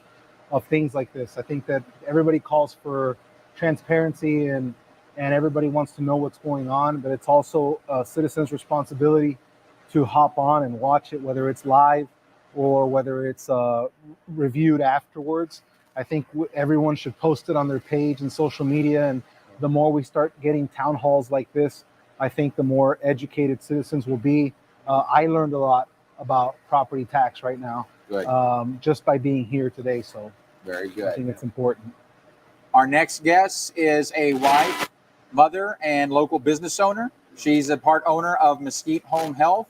things like this. I think that everybody calls for transparency and everybody wants to know what's going on, but it's also a citizen's responsibility to hop on and watch it, whether it's live or whether it's reviewed afterwards. I think everyone should post it on their page and social media, and the more we start getting town halls like this, I think the more educated citizens will be. I learned a lot about property tax right now, just by being here today. So very good. I think it's important. Our next guest is a wife, mother, and local business owner. She's a part owner of Mesquite Home Health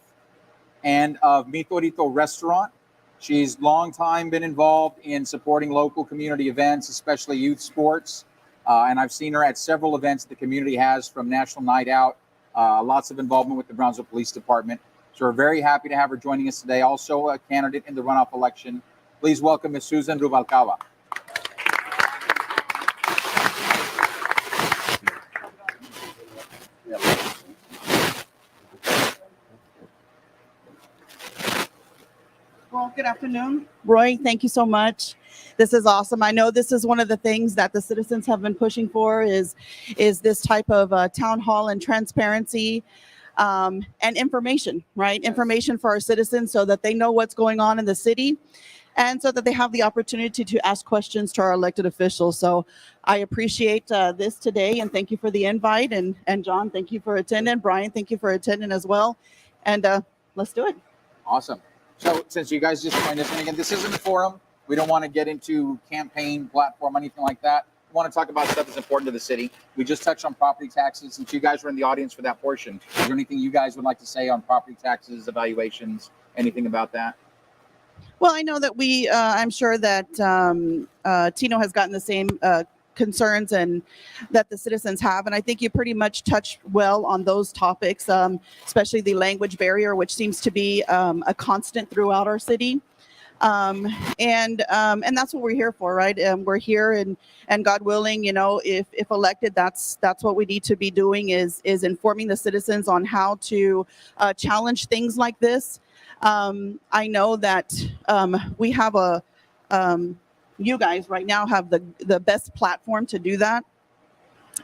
and of Mitorito Restaurant. She's long time been involved in supporting local community events, especially youth sports. And I've seen her at several events the community has, from National Night Out, lots of involvement with the Brownsville Police Department. So we're very happy to have her joining us today. Also a candidate in the runoff election. Please welcome Ms. Susan Ruvalcaba. Well, good afternoon. Roy, thank you so much. This is awesome. I know this is one of the things that the citizens have been pushing for is this type of town hall and transparency and information, right? Information for our citizens so that they know what's going on in the city and so that they have the opportunity to ask questions to our elected officials. So I appreciate this today, and thank you for the invite. And John, thank you for attending. Bryan, thank you for attending as well. And let's do it. Awesome. So since you guys just joined us, and again, this isn't a forum. We don't want to get into campaign platform, anything like that. We want to talk about stuff that's important to the city. We just touched on property taxes. Since you guys were in the audience for that portion, is there anything you guys would like to say on property taxes, evaluations, anything about that? Well, I know that I'm sure that Tino has gotten the same concerns and that the citizens have. And I think you pretty much touched well on those topics, especially the language barrier, which seems to be a constant throughout our city. And that's what we're here for, right? We're here, and God willing, if elected, that's what we need to be doing is informing the citizens on how to challenge things like this. I know that we have you guys right now have the best platform to do that.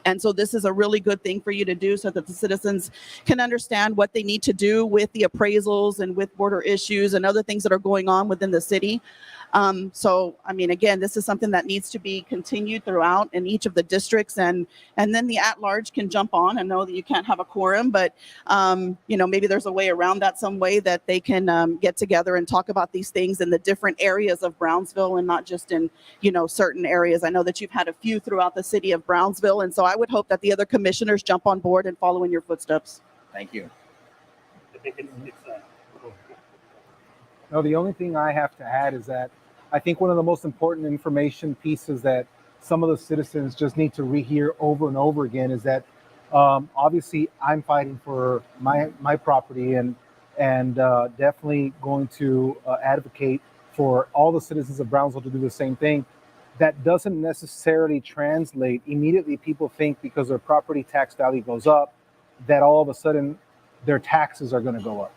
And so this is a really good thing for you to do so that the citizens can understand what they need to do with the appraisals and with border issues and other things that are going on within the city. So, I mean, again, this is something that needs to be continued throughout in each of the districts, and then the at-large can jump on. I know that you can't have a quorum, but, maybe there's a way around that, some way that they can get together and talk about these things in the different areas of Brownsville and not just in, certain areas. I know that you've had a few throughout the city of Brownsville, and so I would hope that the other commissioners jump on board and follow in your footsteps. Thank you. I think it's No, the only thing I have to add is that I think one of the most important information pieces that some of the citizens just need to rehear over and over again is that obviously I'm fighting for my property and definitely going to advocate for all the citizens of Brownsville to do the same thing. That doesn't necessarily translate. Immediately people think because their property tax value goes up, that all of a sudden their taxes are going to go up.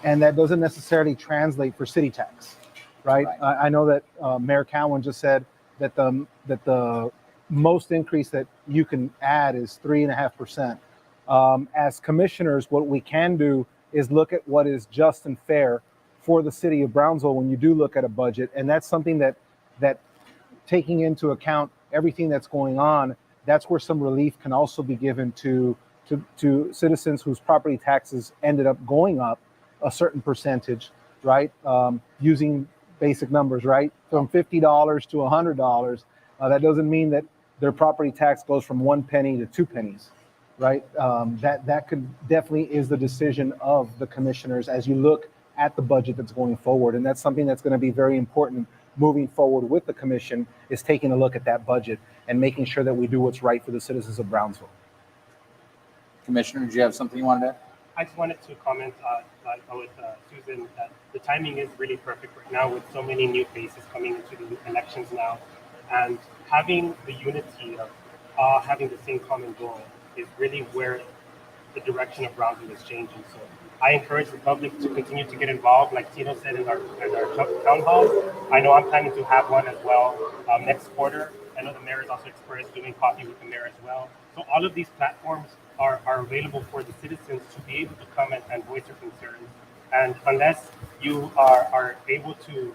And that doesn't necessarily translate for city tax, right? I know that Mayor Cowen just said that the most increase that you can add is 3.5%. As commissioners, what we can do is look at what is just and fair for the city of Brownsville when you do look at a budget. And that's something that taking into account everything that's going on, that's where some relief can also be given to citizens whose property taxes ended up going up a certain percentage, right? Using basic numbers, right? From $50 to $100. That doesn't mean that their property tax goes from 1 penny to 2 pennies, right? That could definitely is the decision of the commissioners as you look at the budget that's going forward. And that's something that's going to be very important moving forward with the commission, is taking a look at that budget and making sure that we do what's right for the citizens of Brownsville. Commissioner, did you have something you wanted to add? I just wanted to comment with Susan that the timing is really perfect right now with so many new faces coming into the elections now, and having the unity of all having the same common goal is really where the direction of Brownsville is changing. So I encourage the public to continue to get involved, like Tino said in our town halls. I know I'm planning to have one as well next quarter. I know the mayor has also expressed doing coffee with the mayor as well. So all of these platforms are available for the citizens to be able to come and voice their concerns. And unless you are able to,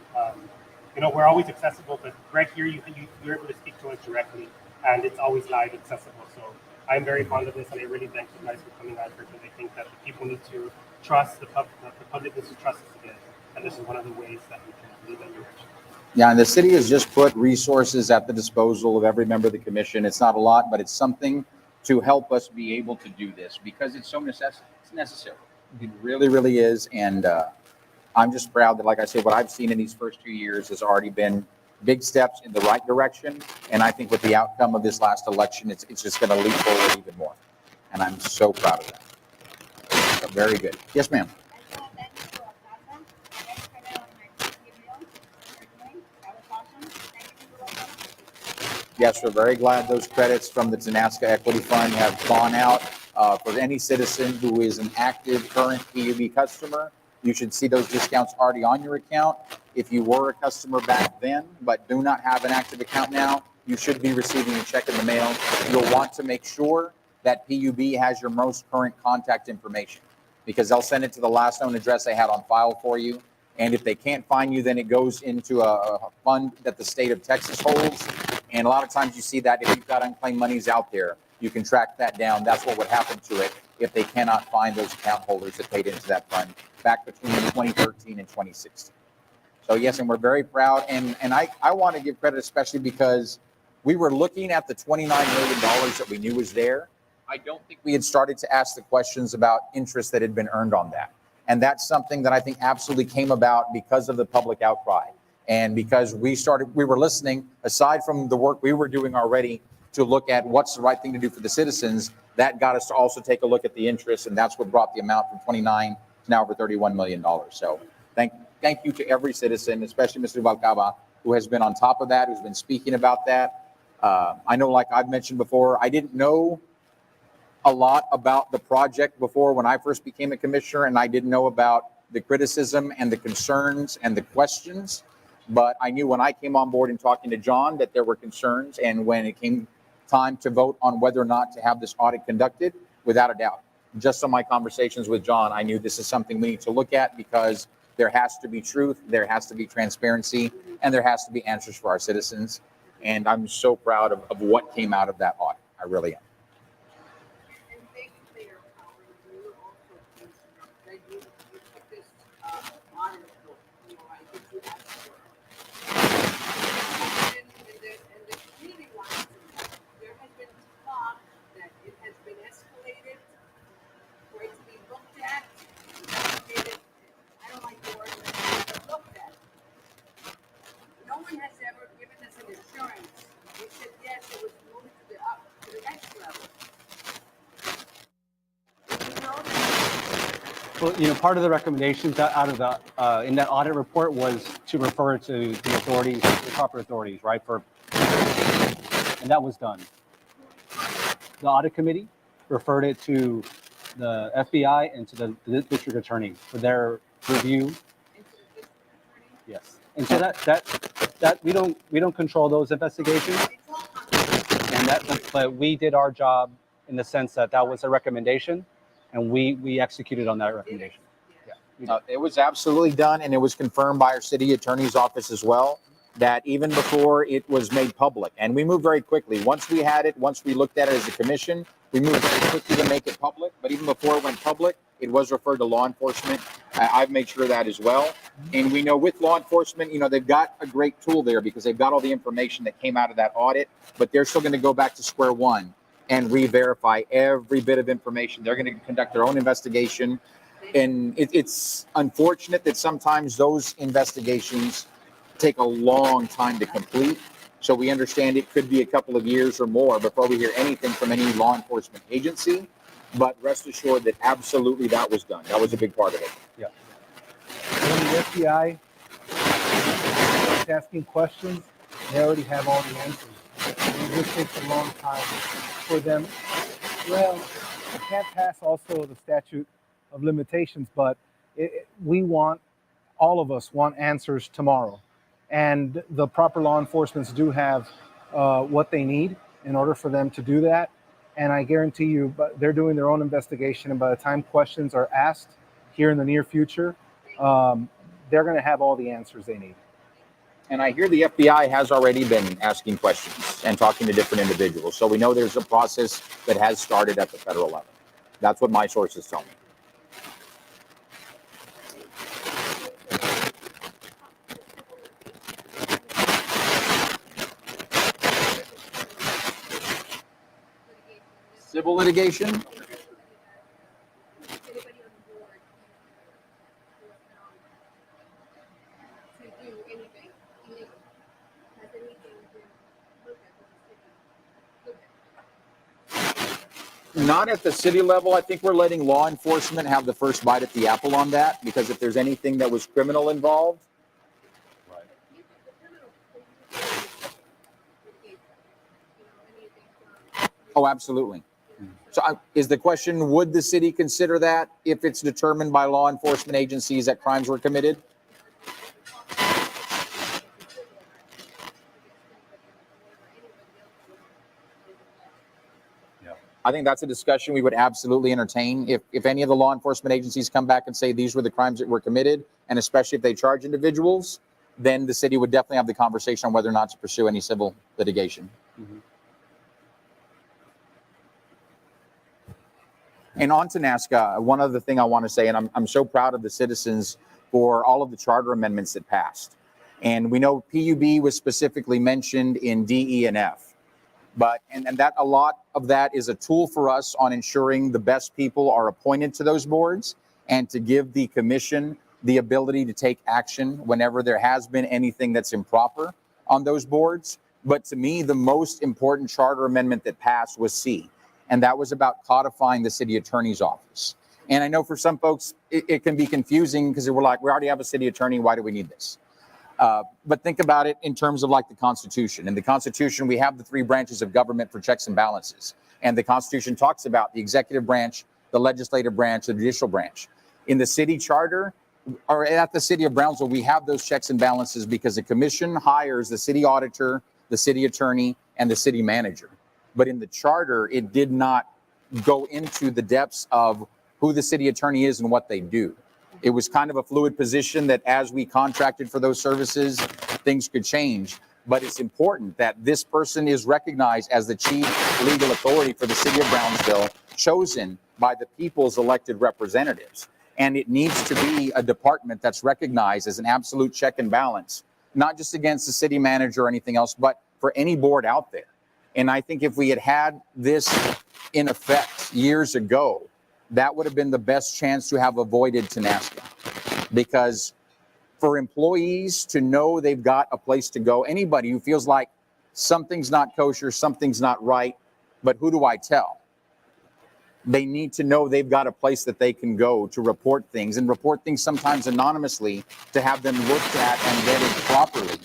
we're always accessible, but right here you're able to speak to us directly, and it's always live accessible. So I'm very fond of this, and I really thank you guys for coming out here because I think that the people need to trust the public needs to trust us again, and this is one of the ways that we can lead that direction. Yeah, and the city has just put resources at the disposal of every member of the commission. It's not a lot, but it's something to help us be able to do this because it's so it's necessary. It really, really is. And I'm just proud that, like I said, what I've seen in these first 2 years has already been big steps in the right direction. And I think with the outcome of this last election, it's just going to leap forward even more. And I'm so proud of that. So very good. Yes, ma'am. Yes, we're very glad those credits from the Tenasca Equity Fund have gone out for any citizen who is an active current PUB customer. You should see those discounts already on your account. If you were a customer back then but do not have an active account now, you should be receiving a check in the mail. You'll want to make sure that PUB has your most current contact information because they'll send it to the last known address they had on file for you. And if they can't find you, then it goes into a fund that the state of Texas holds. And a lot of times you see that if you've got unclaimed monies out there, you can track that down. That's what would happen to it if they cannot find those account holders that paid into that fund back between 2013 and 2016. So yes, and we're very proud. And I want to give credit especially because we were looking at the $29 million that we knew was there. I don't think we had started to ask the questions about interest that had been earned on that. And that's something that I think absolutely came about because of the public outcry. And because we were listening, aside from the work we were doing already to look at what's the right thing to do for the citizens, that got us to also take a look at the interest. And that's what brought the amount from 29 to now over $31 million. So thank you to every citizen, especially Mr. Ruvalcaba, who has been on top of that, who's been speaking about that. I know, like I've mentioned before, I didn't know a lot about the project before when I first became a commissioner, and I didn't know about the criticism and the concerns and the questions. But I knew when I came on board and talking to John that there were concerns, and when it came time to vote on whether or not to have this audit conducted, without a doubt, just on my conversations with John, I knew this is something we need to look at because there has to be truth, there has to be transparency, and there has to be answers for our citizens. And I'm so proud of what came out of that audit. I really am. And thank you for your power. You also that you took this honor book. I think you asked for it. And the community wants to know. There has been talk that it has been escalated for it to be looked at. I don't like the word, but looked at. No one has ever given us an assurance. They said yes, it was moved to the next level. Well, part of the recommendations out of the in that audit report was to refer to the authorities, the proper authorities, right? And that was done. The audit committee referred it to the FBI and to the district attorney for their review. Yes, and so that we don't control those investigations, but we did our job in the sense that was a recommendation, and we executed on that recommendation. Yeah, it was absolutely done, and it was confirmed by our city attorney's office as well, that even before it was made public, and we moved very quickly. Once we had it, once we looked at it as a commission, we moved very quickly to make it public, but even before it went public, it was referred to law enforcement. I've made sure of that as well. And we know with law enforcement, they've got a great tool there because they've got all the information that came out of that audit, but they're still going to go back to square one and re-verify every bit of information. They're going to conduct their own investigation. And it's unfortunate that sometimes those investigations take a long time to complete. So we understand it could be a couple of years or more before we hear anything from any law enforcement agency. but rest assured that absolutely that was done. That was a big part of it. Yeah. When the FBI starts asking questions, they already have all the answers. And it just takes a long time for them. Well, I can't pass also the statute of limitations, but we want, all of us want answers tomorrow. And the proper law enforcement do have what they need in order for them to do that. And I guarantee you, but they're doing their own investigation. And by the time questions are asked here in the near future, they're going to have all the answers they need. And I hear the FBI has already been asking questions and talking to different individuals. So we know there's a process that has started at the federal level. That's what my sources tell me. Civil litigation? Not at the city level. I think we're letting law enforcement have the first bite at the apple on that, because if there's anything that was criminal involved. Oh, absolutely. So is the question, would the city consider that if it's determined by law enforcement agencies that crimes were committed? I think that's a discussion we would absolutely entertain. If any of the law enforcement agencies come back and say these were the crimes that were committed, and especially if they charge individuals, then the city would definitely have the conversation on whether or not to pursue any civil litigation. Mm-hmm. And on to NASCA, one other thing I want to say, and I'm so proud of the citizens for all of the charter amendments that passed. And we know PUB was specifically mentioned in D, E, and F. But and that a lot of that is a tool for us on ensuring the best people are appointed to those boards, and to give the commission the ability to take action whenever there has been anything that's improper on those boards. But to me, the most important charter amendment that passed was C, and that was about codifying the city attorney's office. And I know for some folks, it can be confusing because we're like, we already have a city attorney, why do we need this? But think about it in terms of like the Constitution. In the Constitution, we have the three branches of government for checks and balances. And the Constitution talks about the executive branch, the legislative branch, the judicial branch. In the city charter, or at the city of Brownsville, we have those checks and balances because the commission hires the city auditor, the city attorney, and the city manager. But in the charter, it did not go into the depths of who the city attorney is and what they do. It was kind of a fluid position that as we contracted for those services, things could change. But it's important that this person is recognized as the chief legal authority for the city of Brownsville, chosen by the people's elected representatives. And it needs to be a department that's recognized as an absolute check and balance, not just against the city manager or anything else, but for any board out there. And I think if we had had this in effect years ago, that would have been the best chance to have avoided TANASCA. Because for employees to know they've got a place to go, anybody who feels like something's not kosher, something's not right, but who do I tell? They need to know they've got a place that they can go to report things, and report things sometimes anonymously, to have them looked at and vetted properly.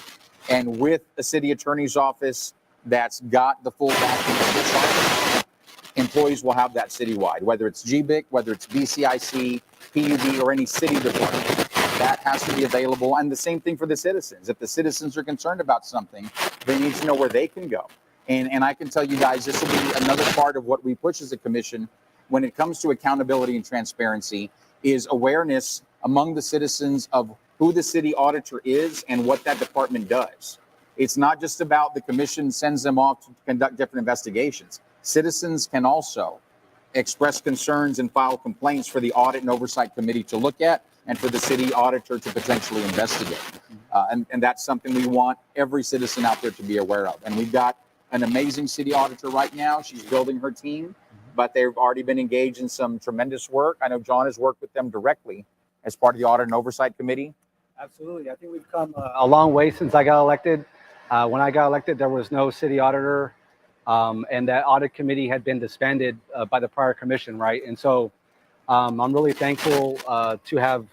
And with a city attorney's office that's got the full backing of this office, employees will have that citywide, whether it's GBIC, whether it's BCIC, PUB, or any city department. That has to be available. And the same thing for the citizens. If the citizens are concerned about something, they need to know where they can go. And I can tell you guys, this will be another part of what we push as a commission when it comes to accountability and transparency, is awareness among the citizens of who the city auditor is and what that department does. It's not just about the commission sends them off to conduct different investigations. Citizens can also express concerns and file complaints for the Audit and Oversight Committee to look at, and for the city auditor to potentially investigate. And that's something we want every citizen out there to be aware of. And we've got an amazing city auditor right now. She's building her team, but they've already been engaged in some tremendous work. I know John has worked with them directly as part of the Audit and Oversight Committee. Absolutely. I think we've come a long way since I got elected. When I got elected, there was no city auditor and that audit committee had been disbanded by the prior commission, right? And so I'm really thankful to have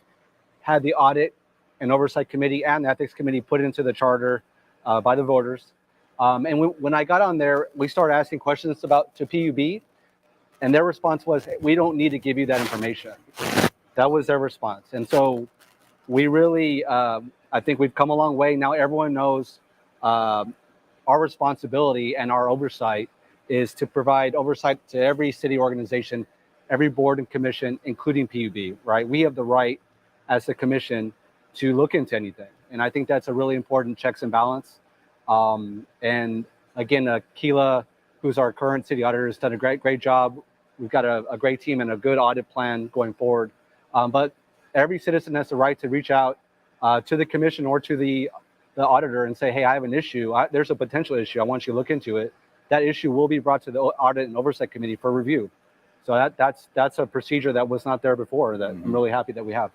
had the audit and oversight committee and the ethics committee put into the charter by the voters. And when I got on there, we started asking questions to PUB, and their response was, "Hey, we don't need to give you that information." That was their response. And so we really, I think we've come a long way. Now everyone knows our responsibility and our oversight is to provide oversight to every city organization, every board and commission, including PUB, right? We have the right as a commission to look into anything. And I think that's a really important checks and balance. And again, Keela, who's our current city auditor, has done a great job. We've got a great team and a good audit plan going forward. But every citizen has the right to reach out to the commission or to the auditor and say, "Hey, I have an issue. There's a potential issue. I want you to look into it." That issue will be brought to the audit and oversight committee for review. So that's a procedure that was not there before that I'm really happy that we have.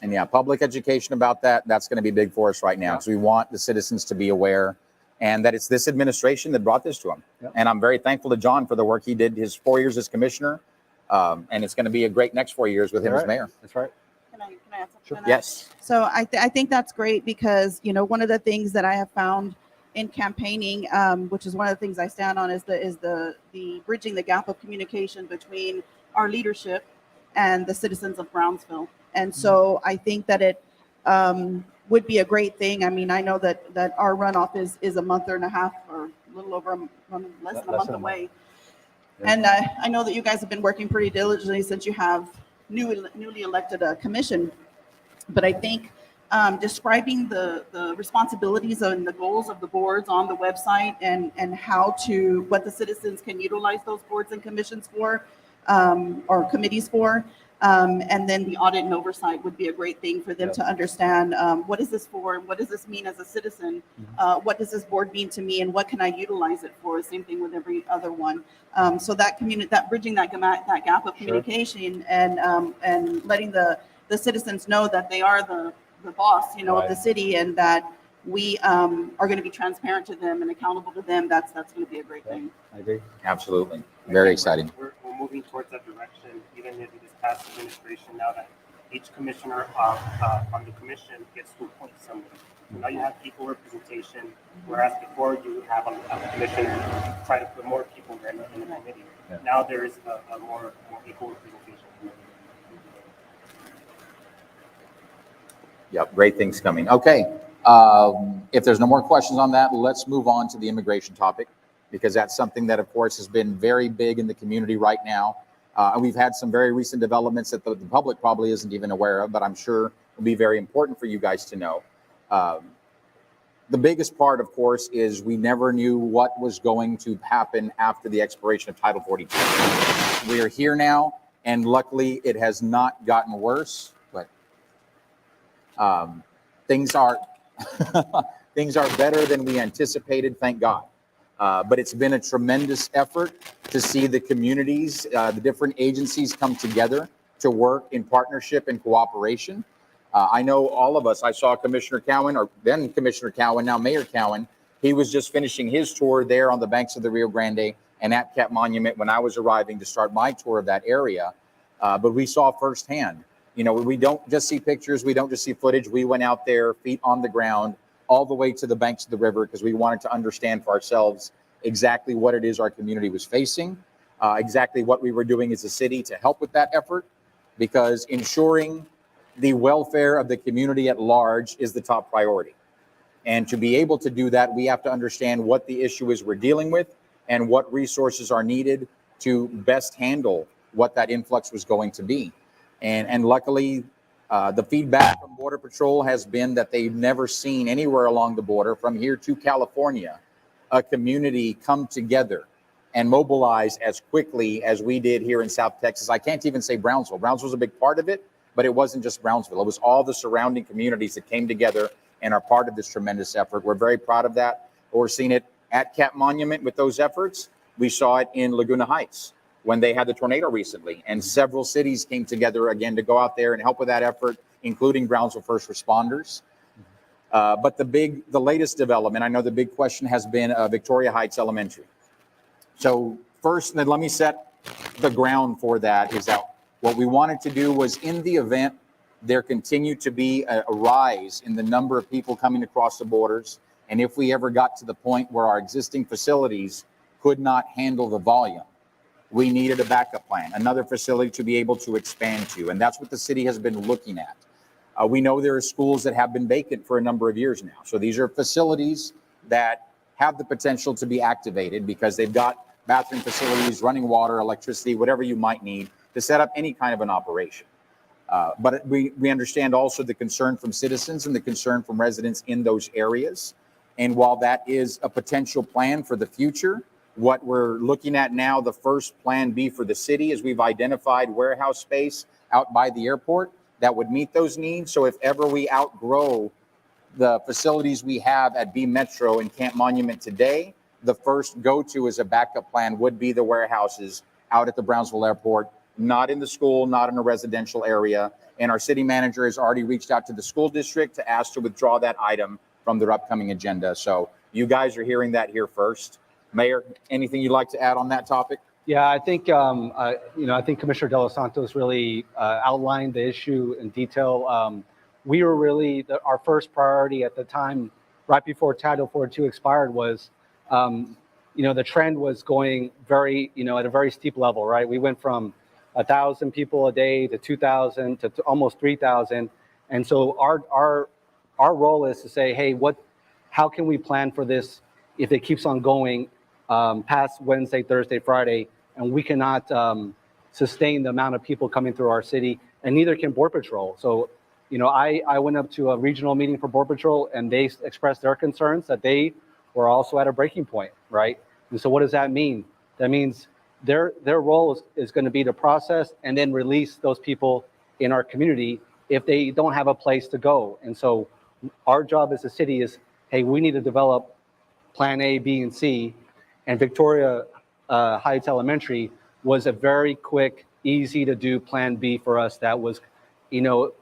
And yeah, public education about that's going to be big for us right now because we want the citizens to be aware and that it's this administration that brought this to them. Yep. And I'm very thankful to John for the work he did his 4 years as commissioner. And it's going to be a great next 4 years with him as mayor. That's right. Can I add something to that? Yes. So I think that's great because, one of the things that I have found in campaigning, which is one of the things I stand on, is the bridging the gap of communication between our leadership and the citizens of Brownsville. And so I think that it would be a great thing. I mean, I know that our runoff is a month and a half or a little over less than a month away. And I know that you guys have been working pretty diligently since you have newly elected a commission. But I think describing the responsibilities and the goals of the boards on the website and what the citizens can utilize those boards and commissions for, or committees for, and then the audit and oversight would be a great thing for them to understand what is this for, and what does this mean as a citizen, what does this board mean to me, and what can I utilize it for? Same thing with every other one. So that bridging that gap of communication and letting the citizens know that they are the boss, of the city, and that we are going to be transparent to them and accountable to them. That's going to be a great thing. I agree. Absolutely. Very exciting. We're moving towards that direction, even in this past administration, now that each commissioner on the commission gets to appoint someone. So now you have equal representation, whereas before you would have on the commission try to put more people in the committee. Yeah. Now there is a more equal representation. Yep, great things coming. Okay, if there's no more questions on that, let's move on to the immigration topic, because that's something that, of course, has been very big in the community right now. And we've had some very recent developments that the public probably isn't even aware of, but I'm sure will be very important for you guys to know. The biggest part, of course, is we never knew what was going to happen after the expiration of Title 42. We are here now, and luckily it has not gotten worse, but things are better than we anticipated, thank God. But it's been a tremendous effort to see the communities, the different agencies come together to work in partnership and cooperation. I know all of us, I saw Commissioner Cowen, or then Commissioner Cowen, now Mayor Cowen. He was just finishing his tour there on the banks of the Rio Grande and at Cap Monument when I was arriving to start my tour of that area. But we saw firsthand, we don't just see pictures, we don't just see footage. We went out there, feet on the ground, all the way to the banks of the river, because we wanted to understand for ourselves exactly what it is our community was facing, exactly what we were doing as a city to help with that effort, because ensuring the welfare of the community at large is the top priority. And to be able to do that, we have to understand what the issue is we're dealing with and what resources are needed to best handle what that influx was going to be. And luckily, the feedback from Border Patrol has been that they've never seen anywhere along the border from here to California a community come together and mobilize as quickly as we did here in South Texas. I can't even say Brownsville. Brownsville's a big part of it, but it wasn't just Brownsville. It was all the surrounding communities that came together and are part of this tremendous effort. We're very proud of that. We're seeing it at Cap Monument with those efforts. We saw it in Laguna Heights when they had the tornado recently, and several cities came together again to go out there and help with that effort, including Brownsville first responders. But the latest development, I know the big question has been Victoria Heights Elementary. So first, then let me set the ground for that, is that what we wanted to do was, in the event there continued to be a rise in the number of people coming across the borders, and if we ever got to the point where our existing facilities could not handle the volume, we needed a backup plan, another facility to be able to expand to. And that's what the city has been looking at. We know there are schools that have been vacant for a number of years now. So these are facilities that have the potential to be activated because they've got bathroom facilities, running water, electricity, whatever you might need to set up any kind of an operation. But we understand also the concern from citizens and the concern from residents in those areas. And while that is a potential plan for the future, what we're looking at now, the first plan B for the city, is we've identified warehouse space out by the airport that would meet those needs. So if ever we outgrow the facilities we have at B Metro and Camp Monument today, the first go-to as a backup plan would be the warehouses out at the Brownsville Airport, not in the school, not in a residential area. And our city manager has already reached out to the school district to ask to withdraw that item from their upcoming agenda. So you guys are hearing that here first. Mayor, anything you'd like to add on that topic? Yeah, I think, I think Commissioner De Los Santos really outlined the issue in detail. We were really, our first priority at the time, right before Title 42 expired, was, the trend was going very, at a very steep level, right? We went from 1,000 people a day to 2,000 to almost 3,000. And so our role is to say, hey, how can we plan for this if it keeps on going past Wednesday, Thursday, Friday, and we cannot sustain the amount of people coming through our city, and neither can Border Patrol. So, I went up to a regional meeting for Border Patrol, and they expressed their concerns that they were also at a breaking point, right? And so what does that mean? That means their role is going to be to process and then release those people in our community if they don't have a place to go. And so our job as a city is, hey, we need to develop plan A, B, and C. And Victoria Heights Elementary was a very quick, easy to do plan B for us. That was, if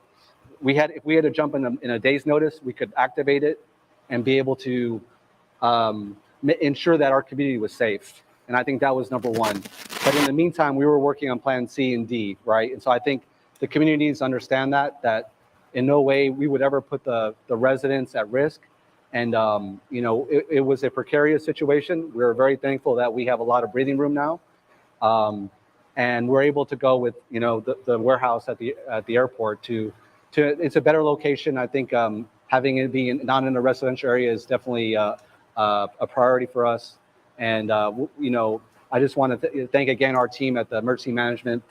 we had to jump in a day's notice, we could activate it and be able to ensure that our community was safe. And I think that was number one. But in the meantime, we were working on plan C and D, right? And so I think the community needs to understand that in no way we would ever put the residents at risk. And, it was a precarious situation. We're very thankful that we have a lot of breathing room now. And we're able to go with, the warehouse at the airport to it's a better location. I think having it be not in a residential area is definitely a priority for us. And, I just want to thank again our team at the emergency management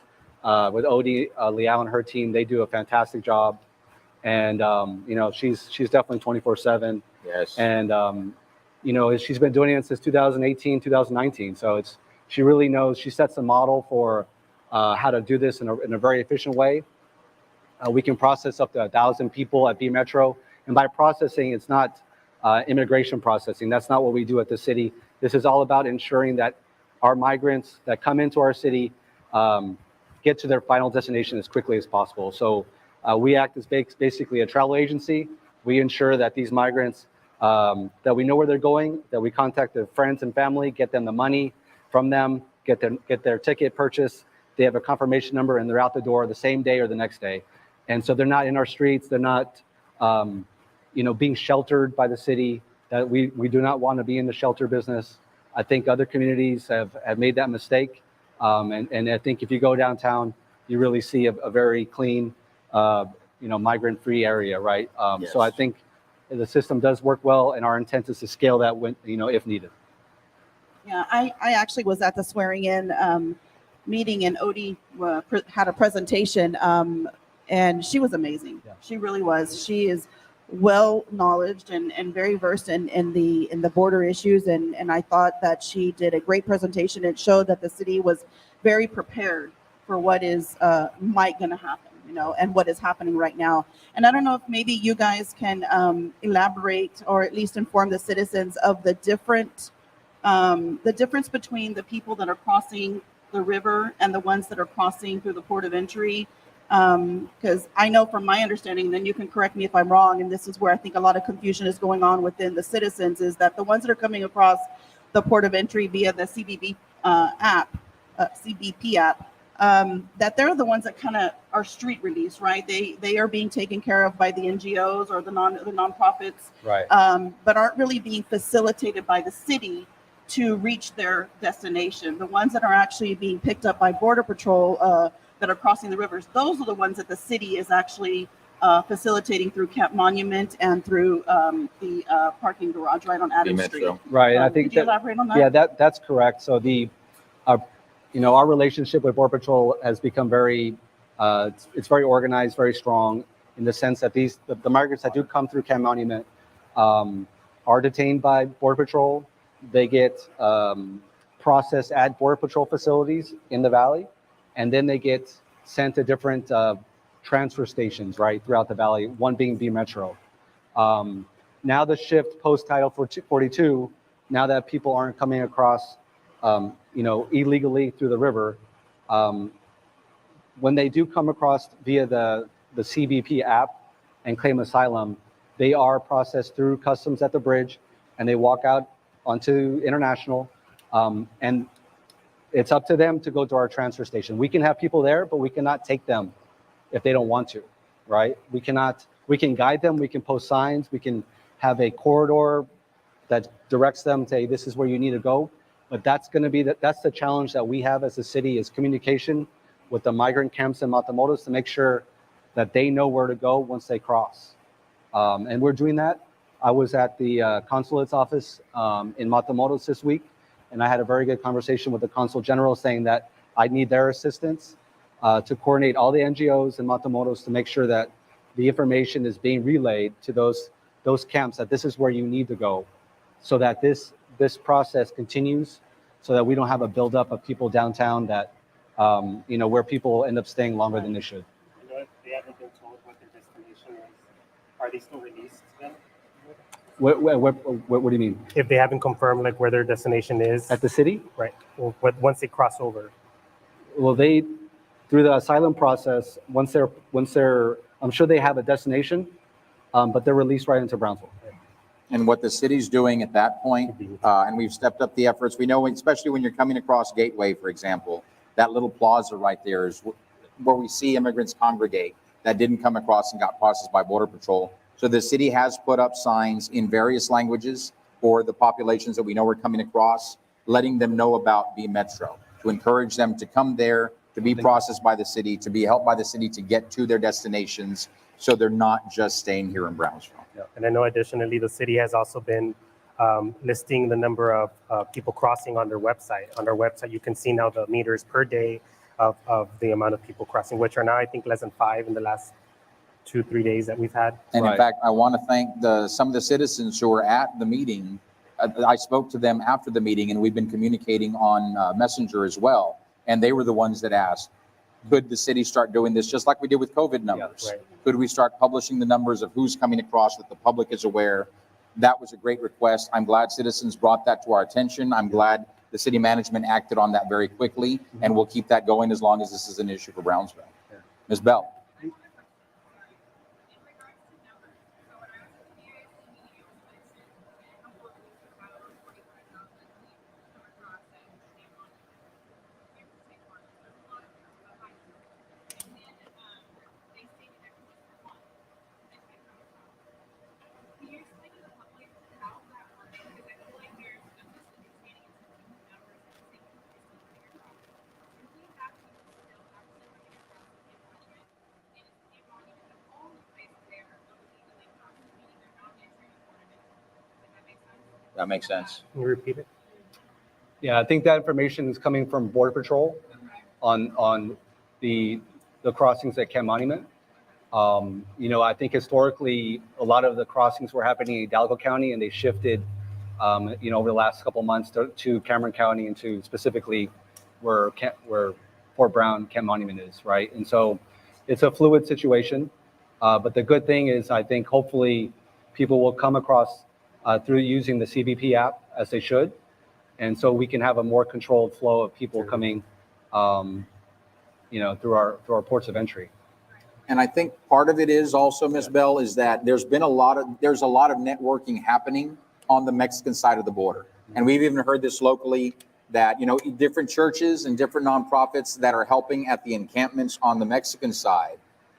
with Odie Liao and her team. They do a fantastic job. And, she's definitely 24/7. Yes. And, she's been doing it since 2018, 2019. So she really knows, she sets the model for how to do this in a very efficient way. We can process up to 1,000 people at B Metro. And by processing, it's not immigration processing. That's not what we do at the city. This is all about ensuring that our migrants that come into our city get to their final destination as quickly as possible. So we act as basically a travel agency. We ensure that these migrants, that we know where they're going, that we contact their friends and family, get them the money from them, get their ticket purchased. They have a confirmation number and they're out the door the same day or the next day. And so they're not in our streets. They're not, being sheltered by the city. That we do not want to be in the shelter business. I think other communities have made that mistake. And I think if you go downtown, you really see a very clean, migrant-free area, right? Yes. So I think the system does work well, and our intent is to scale that when, if needed. Yeah, I actually was at the swearing-in meeting, and Odie had a presentation, and she was amazing. Yeah. She really was. She is well knowledged and very versed in the border issues, and I thought that she did a great presentation. It showed that the city was very prepared for what is might going to happen, and what is happening right now. And I don't know if maybe you guys can elaborate or at least inform the citizens of the difference between the people that are crossing the river and the ones that are crossing through the port of entry. Because I know from my understanding, then you can correct me if I'm wrong, and this is where I think a lot of confusion is going on within the citizens, is that the ones that are coming across the port of entry via the app, CBP app, that they're the ones that kind of are street release, right? They are being taken care of by the NGOs or the nonprofits, Right. but aren't really being facilitated by the city to reach their destination. The ones that are actually being picked up by Border Patrol that are crossing the rivers, those are the ones that the city is actually facilitating through Camp Monument and through the parking garage right on Adams Street. Metro. Right. And I think Could you elaborate on that? yeah, that's correct. So our relationship with Border Patrol has become very, it's very organized, very strong in the sense that the migrants that do come through Camp Monument are detained by Border Patrol. They get processed at Border Patrol facilities in the valley, and then they get sent to different transfer stations, right, throughout the valley, one being B Metro. Now the shift post-Title 42, now that people aren't coming across, illegally through the river, when they do come across via the CBP app and claim asylum, they are processed through customs at the bridge, and they walk out onto international, and it's up to them to go to our transfer station. We can have people there, but we cannot take them if they don't want to, right? We can guide them, we can post signs, we can have a corridor that directs them to, hey, this is where you need to go. But that's going to be that's the challenge that we have as a city, is communication with the migrant camps in Matamoros to make sure that they know where to go once they cross. And we're doing that. I was at the consulate's office in Matamoros this week, and I had a very good conversation with the consul general saying that I need their assistance to coordinate all the NGOs in Matamoros to make sure that the information is being relayed to those camps, that this is where you need to go, so that this process continues, so that we don't have a buildup of people downtown that, where people end up staying longer than they should. You know, if they haven't been told what their destination is, are they still released then? What do you mean? If they haven't confirmed like where their destination is At the city? right? Well, once they cross over, Well, through the asylum process, once they're, I'm sure they have a destination, but they're released right into Brownsville. And what the city's doing at that point, and we've stepped up the efforts. We know, especially when you're coming across Gateway, for example, that little plaza right there is where we see immigrants congregate that didn't come across and got processed by Border Patrol. So the city has put up signs in various languages for the populations that we know are coming across, letting them know about B Metro, to encourage them to come there, to be processed by the city, to be helped by the city to get to their destinations, so they're not just staying here in Brownsville. yeah. And I know additionally the city has also been listing the number of people crossing on their website. On their website, you can see now the meters per day of the amount of people crossing, which are now I think less than 5 in the last 2-3 days that we've had. And Right. in fact, I want to thank some of the citizens who were at the meeting. I spoke to them after the meeting, and we've been communicating on Messenger as well. And they were the ones that asked, could the city start doing this just like we did with COVID numbers? right. Could we start publishing the numbers of who's coming across, that the public is aware? That was a great request. I'm glad citizens brought that to our attention. I'm glad the city management acted on that very quickly, and we'll keep that going as long as this is an issue for Brownsville. Yeah. Ms. Bell. That makes sense. Can you repeat it? Yeah, I think that information is coming from Border Patrol on the crossings at Camp Monument. I think historically a lot of the crossings were happening in Hidalgo County, and they shifted, over the last couple of months to Cameron County, and to specifically where Fort Brown Camp Monument is, right? And so it's a fluid situation, but the good thing is I think hopefully people will come across through using the CBP app as they should. And so we can have a more controlled flow of people coming, through our ports of entry. And I think part of it is also, Ms. Bell, is that there's a lot of networking happening on the Mexican side of the border. And we've even heard this locally. that, different churches and different nonprofits that are helping at the encampments on the Mexican side,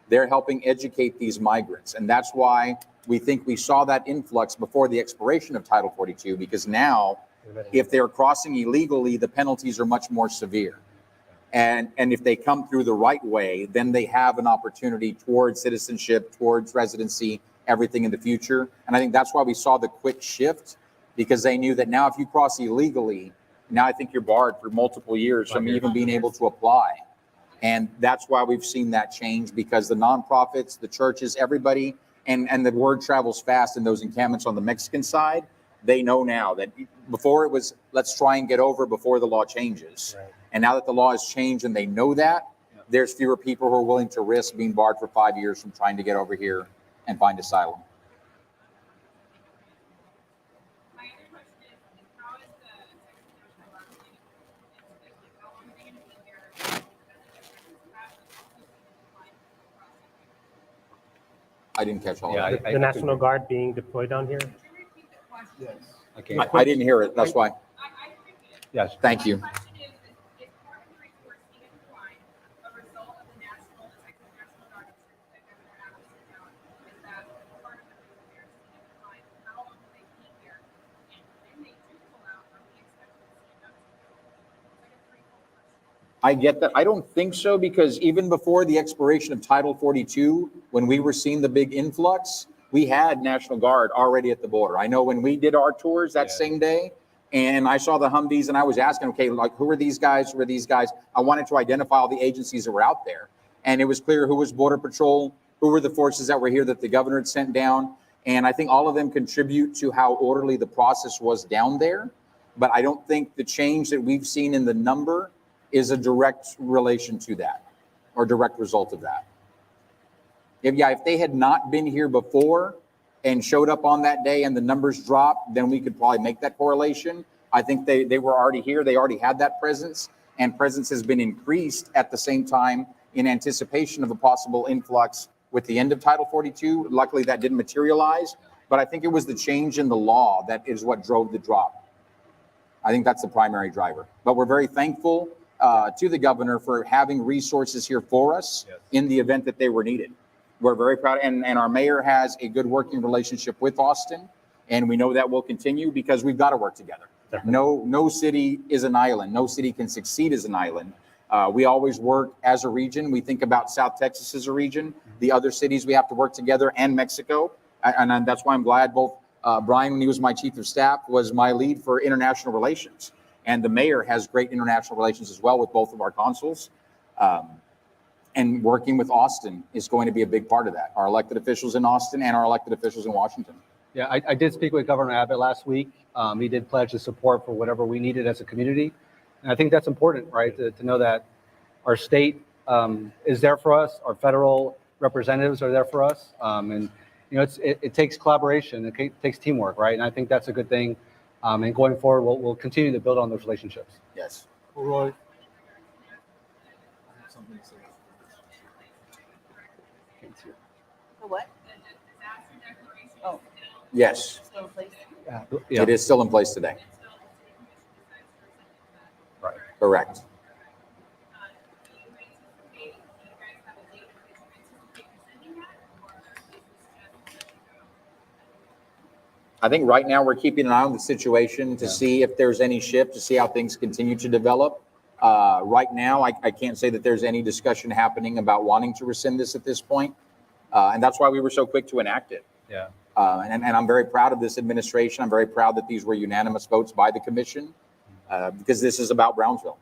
they're helping educate these migrants. And that's why we think we saw that influx before the expiration of Title 42, because now if they're crossing illegally, the penalties are much more severe. And if they come through the right way, then they have an opportunity towards citizenship, towards residency, everything in the future. And I think that's why we saw the quick shift, because they knew that now if you cross illegally, now I think you're barred for multiple years from even being able to apply. And that's why we've seen that change, because the nonprofits, the churches, everybody, and the word travels fast in those encampments on the Mexican side. They know now that before it was, let's try and get over before the law changes. Right. And now that the law has changed and they know that, there's fewer people who are willing to risk being barred for 5 years from trying to get over here and find asylum. My other question is, how is the Texas National Guard planning? How long are they going to be here? I didn't catch all of that. The National Guard being deployed down here? Yes. I didn't hear it. That's why. Yes. Thank you. My question is part of the resource being declined a result of the Texas National Guard that Governor Adams sent down? Is that part of the reason they're seeing a decline? How long will they be here? And when they do pull out, are we expecting to see another? It's like a threefold question. I get that. I don't think so, because even before the expiration of Title 42, when we were seeing the big influx, we had National Guard already at the border. I know when we did our tours that same day, and I saw the Humvees, and I was asking, okay, like, who are these guys? Who are these guys? I wanted to identify all the agencies that were out there. And it was clear who was Border Patrol, who were the forces that were here that the governor had sent down. And I think all of them contribute to how orderly the process was down there. But I don't think the change that we've seen in the number is a direct relation to that, or direct result of that. If they had not been here before and showed up on that day and the numbers dropped, then we could probably make that correlation. I think they were already here. They already had that presence, and presence has been increased at the same time in anticipation of a possible influx with the end of Title 42. Luckily, that didn't materialize, but I think it was the change in the law that is what drove the drop. I think that's the primary driver. But we're very thankful to the governor for having resources here for us in the event that they were needed. We're very proud, and our mayor has a good working relationship with Austin, and we know that will continue because we've got to work together. No city is an island. No city can succeed as an island. We always work as a region. We think about South Texas as a region. The other cities we have to work together, and Mexico. And that's why I'm glad both Bryan, when he was my chief of staff, was my lead for international relations. And the mayor has great international relations as well with both of our consuls. And working with Austin is going to be a big part of that. Our elected officials in Austin and our elected officials in Washington. Yeah, I did speak with Governor Abbott last week. He did pledge his support for whatever we needed as a community. And I think that's important, right? To know that our state is there for us, our federal representatives are there for us. And it takes collaboration, it takes teamwork, right? And I think that's a good thing. And going forward, we'll continue to build on those relationships. Yes. Roy. The what? Oh, Yes. still in place? Yeah. It is still in place today. Right. Correct. I think right now we're keeping an eye on the situation to see if there's any shift, to see how things continue to develop. Right now, I can't say that there's any discussion happening about wanting to rescind this at this point. And that's why we were so quick to enact it. Yeah. And I'm very proud of this administration. I'm very proud that these were unanimous votes by the commission because this is about Brownsville.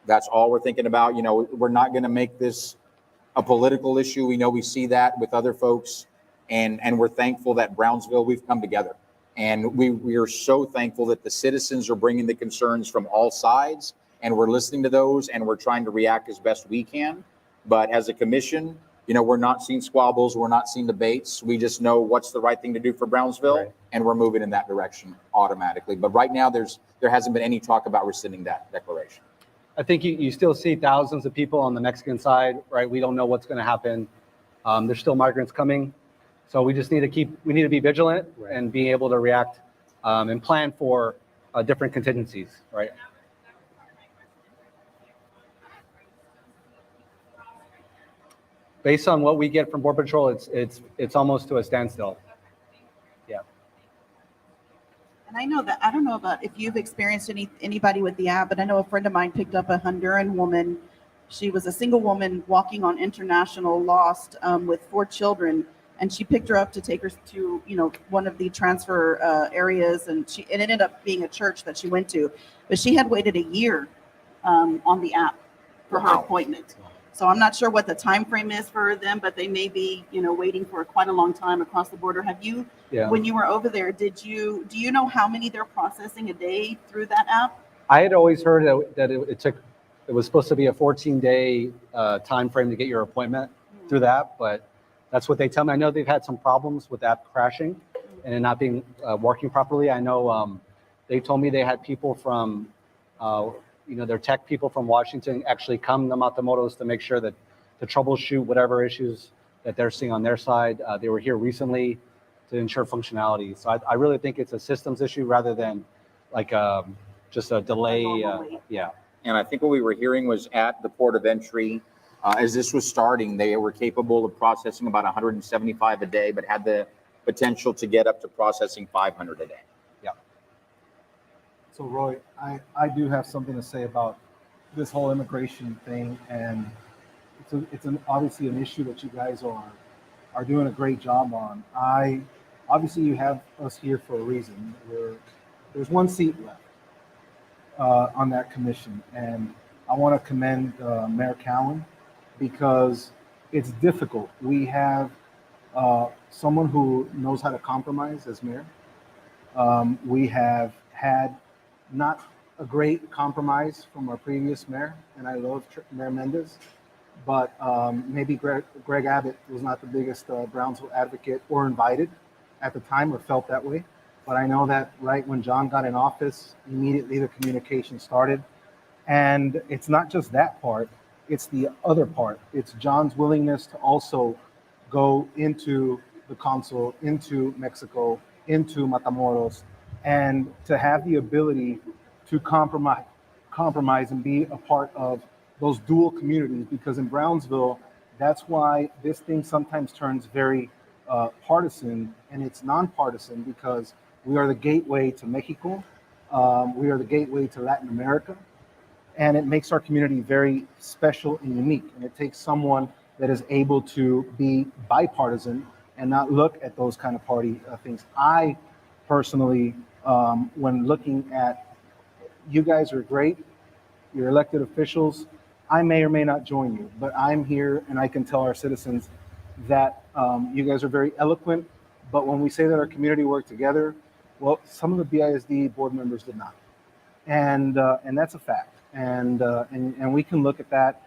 That's all we're thinking about. We're not going to make this a political issue. We know we see that with other folks. And we're thankful that Brownsville, we've come together. And we are so thankful that the citizens are bringing the concerns from all sides, and we're listening to those, and we're trying to react as best we can. But as a commission, we're not seeing squabbles, we're not seeing debates. We just know what's the right thing to do for Brownsville, and we're moving in that direction automatically. But right now, there hasn't been any talk about rescinding that declaration. I think you still see thousands of people on the Mexican side, right? We don't know what's going to happen. There's still migrants coming. So we just need to be vigilant and be able to react and plan for different contingencies, right? based on what we get from Border Patrol, it's almost to a standstill. Yeah. And I know that, I don't know about if you've experienced anybody with the app, but I know a friend of mine picked up a Honduran woman. She was a single woman walking on International, lost with 4 children, and she picked her up to take her to, one of the transfer areas, and it ended up being a church that she went to, but she had waited a year on the app for her appointment. So I'm not sure what the time frame is for them, but they may be, waiting for quite a long time across the border. Have you, when you were over there, do you know how many they're processing a day through that app? I had always heard that it was supposed to be a 14-day time frame to get your appointment through the app, but that's what they tell me. I know they've had some problems with the app crashing and it not being working properly. I know they told me they had people from their tech people from Washington actually come to Matamoros to make sure that to troubleshoot whatever issues that they're seeing on their side. They were here recently to ensure functionality. So I really think it's a systems issue rather than like just a delay. Yeah. And I think what we were hearing was at the port of entry, as this was starting, they were capable of processing about 175 a day, but had the potential to get up to processing 500 a day. So Roy, I do have something to say about this whole immigration thing, and it's obviously an issue that you guys are doing a great job on. Obviously you have us here for a reason. There's one seat left on that commission, and I want to commend Mayor Cowen because it's difficult. We have someone who knows how to compromise as mayor. We have had not a great compromise from our previous mayor, and I love Mayor Mendez, but maybe Greg Abbott was not the biggest Brownsville advocate or invited at the time or felt that way. But I know that right when John got in office, immediately the communication started. And it's not just that part, it's the other part. It's John's willingness to also go into the consul, into Mexico, into Matamoros, and to have the ability to compromise and be a part of those dual communities, because in Brownsville, that's why this thing sometimes turns very partisan, and it's nonpartisan because we are the gateway to Mexico, we are the gateway to Latin America, and it makes our community very special and unique, and it takes someone that is able to be bipartisan and not look at those kind of party things. I personally, when looking at, you guys are great, you're elected officials, I may or may not join you, but I'm here and I can tell our citizens that you guys are very eloquent, but when we say that our community worked together, well, some of the BISD board members did not. And that's a fact. And we can look at that,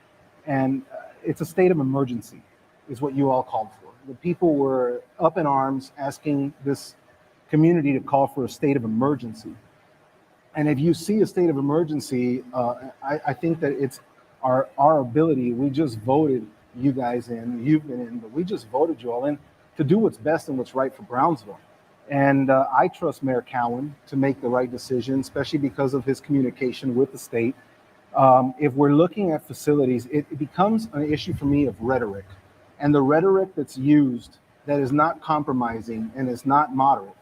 and it's a state of emergency is what you all called for. The people were up in arms asking this community to call for a state of emergency. And if you see a state of emergency, I think that it's our ability. We just voted you guys in, you've been in, but we just voted you all in to do what's best and what's right for Brownsville. And I trust Mayor Cowen to make the right decision, especially because of his communication with the state. If we're looking at facilities, it becomes an issue for me of rhetoric. And the rhetoric that's used that is not compromising and is not moderate,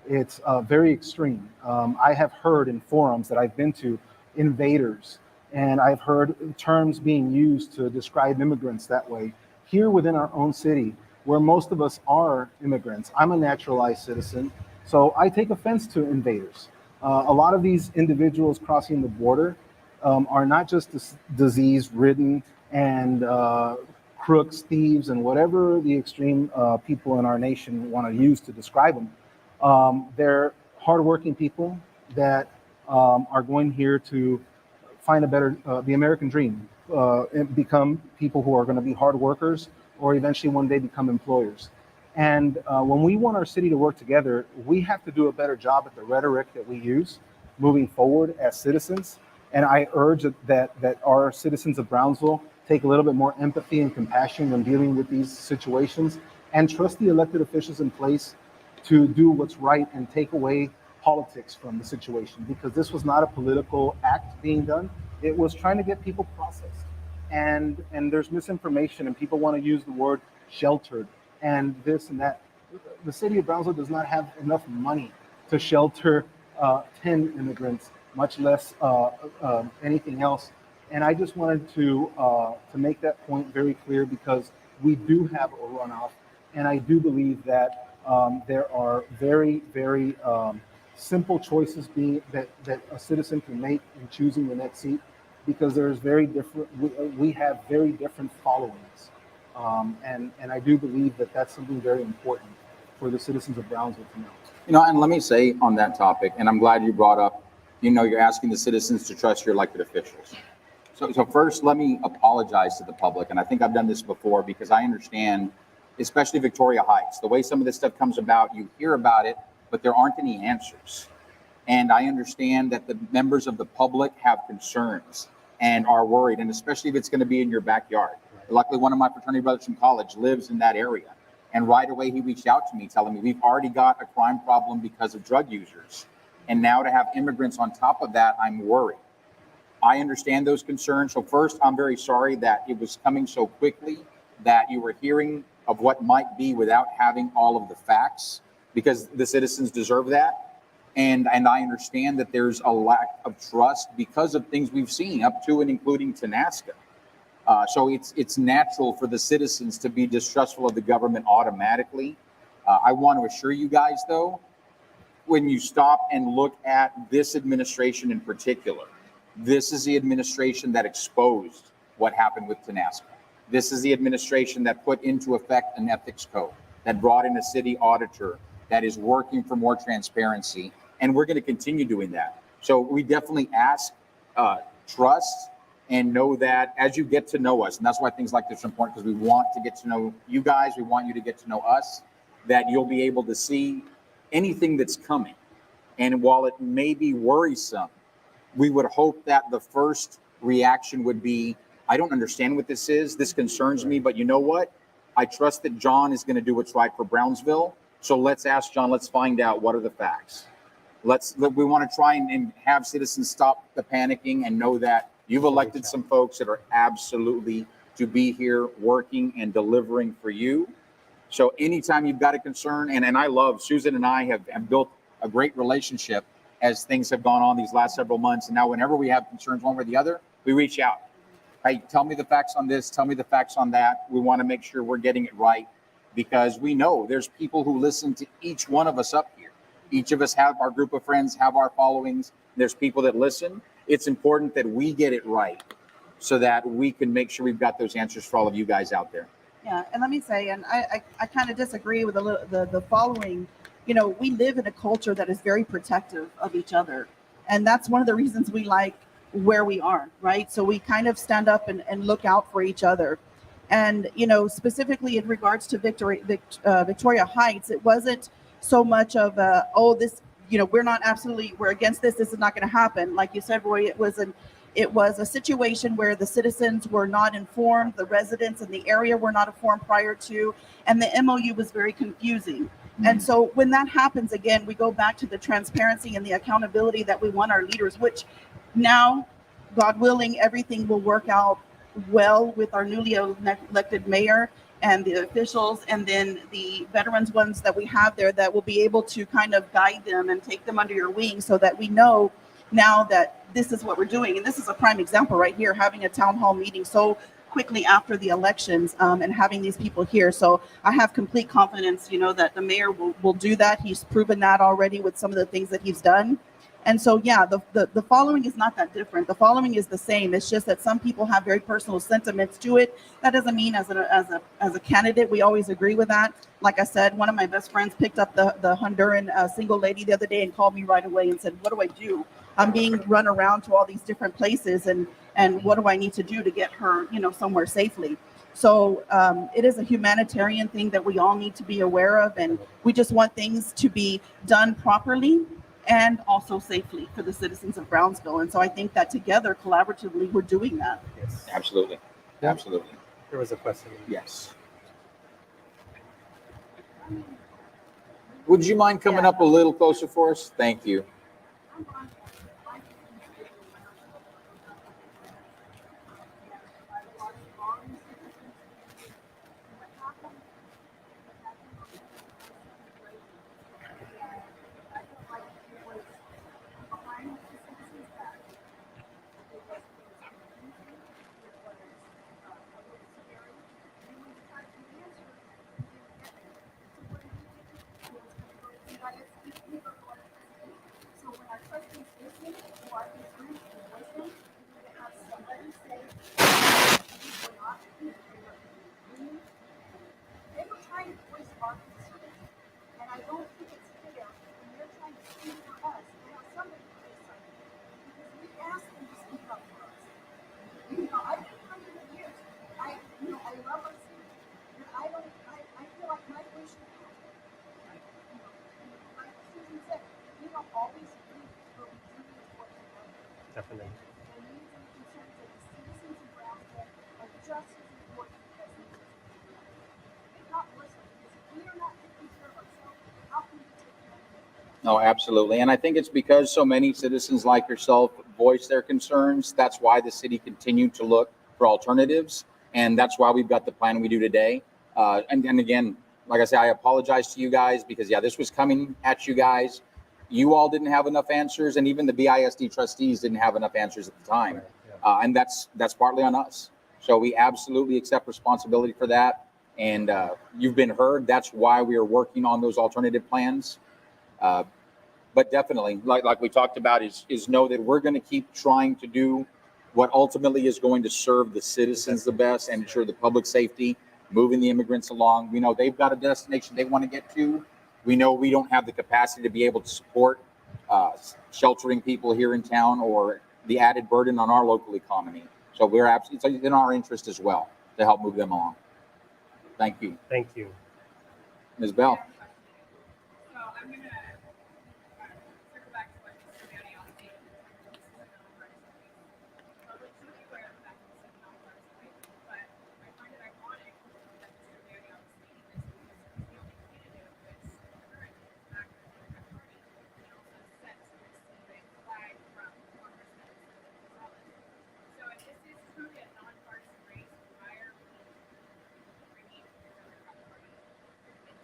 it's very extreme. I have heard in forums that I've been to, invaders, and I've heard terms being used to describe immigrants that way. Here within our own city, where most of us are immigrants, I'm a naturalized citizen, so I take offense to invaders. A lot of these individuals crossing the border are not just disease-ridden and crooks, thieves, and whatever the extreme people in our nation want to use to describe them. They're hardworking people that are going here to find a better, the American dream, and become people who are going to be hard workers or eventually one day become employers. And when we want our city to work together, we have to do a better job at the rhetoric that we use moving forward as citizens. And I urge that our citizens of Brownsville take a little bit more empathy and compassion when dealing with these situations and trust the elected officials in place to do what's right and take away politics from the situation, because this was not a political act being done. It was trying to get people processed. and there's misinformation, and people want to use the word sheltered and this and that. The city of Brownsville does not have enough money to shelter 10 immigrants, much less anything else. And I just wanted to make that point very clear, because we do have a runoff, and I do believe that there are very, very simple choices that a citizen can make in choosing the next seat, because there's very different. We have very different followings, and I do believe that that's something very important for the citizens of Brownsville to know. You know, and let me say on that topic, and I'm glad you brought up, you know, you're asking the citizens to trust your elected officials. So first, let me apologize to the public, and I think I've done this before, because I understand, especially Victoria Heights, the way some of this stuff comes about, you hear about it, but there aren't any answers. And I understand that the members of the public have concerns and are worried, and especially if it's going to be in your backyard. Luckily, one of my fraternity brothers from college lives in that area. And right away, he reached out to me telling me we've already got a crime problem because of drug users. And now to have immigrants on top of that, I'm worried. I understand those concerns. So first, I'm very sorry that it was coming so quickly, that you were hearing of what might be without having all of the facts, because the citizens deserve that. And I understand that there's a lack of trust because of things we've seen up to and including Tanasca. So it's natural for the citizens to be distrustful of the government automatically. I want to assure you guys, though, when you stop and look at this administration in particular, this is the administration that exposed what happened with Tanasca. This is the administration that put into effect an ethics code, that brought in a city auditor, that is working for more transparency, and we're going to continue doing that. So we definitely ask trust, and know that as you get to know us, and that's why things like this are important, because we want to get to know you guys, we want you to get to know us, that you'll be able to see anything that's coming. And while it may be worrisome, we would hope that the first reaction would be, I don't understand what this is, this concerns me, but you know what? I trust that John is going to do what's right for Brownsville. So let's ask John, let's find out what are the facts. We want to try and have citizens stop the panicking and know that you've elected some folks that are absolutely to be here working and delivering for you. So anytime you've got a concern, and I love, Susan and I have built a great relationship as things have gone on these last several months. And now whenever we have concerns one way or the other, we reach out. Hey, tell me the facts on this, tell me the facts on that. We want to make sure we're getting it right, because we know there's people who listen to each one of us up here. Each of us have our group of friends, have our followings. There's people that listen. It's important that we get it right so that we can make sure we've got those answers for all of you guys out there. Yeah, and let me say, and I kind of disagree with the following. You know, we live in a culture that is very protective of each other, and that's one of the reasons we like where we are, right? So we kind of stand up and look out for each other. And, you know, specifically in regards to Victoria Heights, it wasn't so much of this, you know, we're against this is not going to happen. Like you said, Roy, it was a situation where the citizens were not informed, the residents in the area were not informed prior to, and the MOU was very confusing. Mm-hmm. And so when that happens, again, we go back to the transparency and the accountability that we want our leaders, which now, God willing, everything will work out well with our newly elected mayor and the officials, and then the veterans ones that we have there that will be able to kind of guide them and take them under your wing, so that we know now that this is what we're doing. And this is a prime example right here, having a town hall meeting so quickly after the elections, and having these people here. So I have complete confidence, you know, that the mayor will do that. He's proven that already with some of the things that he's done. And so, yeah, the following is not that different. The following is the same. It's just that some people have very personal sentiments to it. That doesn't mean as a candidate, we always agree with that. Like I said, one of my best friends picked up the Honduran single lady the other day and called me right away and said, what do I do? I'm being run around to all these different places, and what do I need to do to get her, you know, somewhere safely? So it is a humanitarian thing that we all need to be aware of, and we just want things to be done properly and also safely for the citizens of Brownsville. And so I think that together, collaboratively, we're doing that. Yes, absolutely. Yeah. Absolutely. There was a question. Yes. Would you mind coming up a little closer for us? Thank you. questions listening to our concerns and voice them, to have somebody say, these were not, they were trying to voice our concerns. And I don't think it's fair when they're trying to speak for us to have somebody say something. Because we asked them to speak up for us. I've been coming for years. I love our city. And I feel like my voice should count. Like Susan said, we don't always agree, but we do need to work together. Definitely. The needs and concerns of the citizens of Brownsville are just as important as the needs of the community. If not more so, because if we are not taking care of ourselves, how can we take care of them? No, absolutely. And I think it's because so many citizens like yourself voice their concerns. That's why the city continued to look for alternatives. And that's why we've got the plan we do today. And again, like I say, I apologize to you guys because, yeah, this was coming at you guys. You all didn't have enough answers, and even the BISD trustees didn't have enough answers at the time. And that's partly on us. So we absolutely accept responsibility for that. And you've been heard. That's why we are working on those alternative plans. But definitely, like we talked about, is know that we're going to keep trying to do what ultimately is going to serve the citizens the best and ensure the public safety, moving the immigrants along. We know they've got a destination they want to get to. We know we don't have the capacity to be able to support sheltering people here in town or the added burden on our local economy. So we're absolutely, it's in our interest as well to help move them along. Thank you. Thank you. Ms. Bell. So I'm going to circle back to what Mr. Manny was saying. This is a nonpartisan race. We're truly aware of the fact that this is a nonpartisan race, but I find it ironic that Mr. Manny was stating this because he's the only candidate that's current active in the Democratic Party and also set to receive a flag from Congressman Gonzalez. So if this is truly a nonpartisan race, why are we bringing the Democratic Party into this?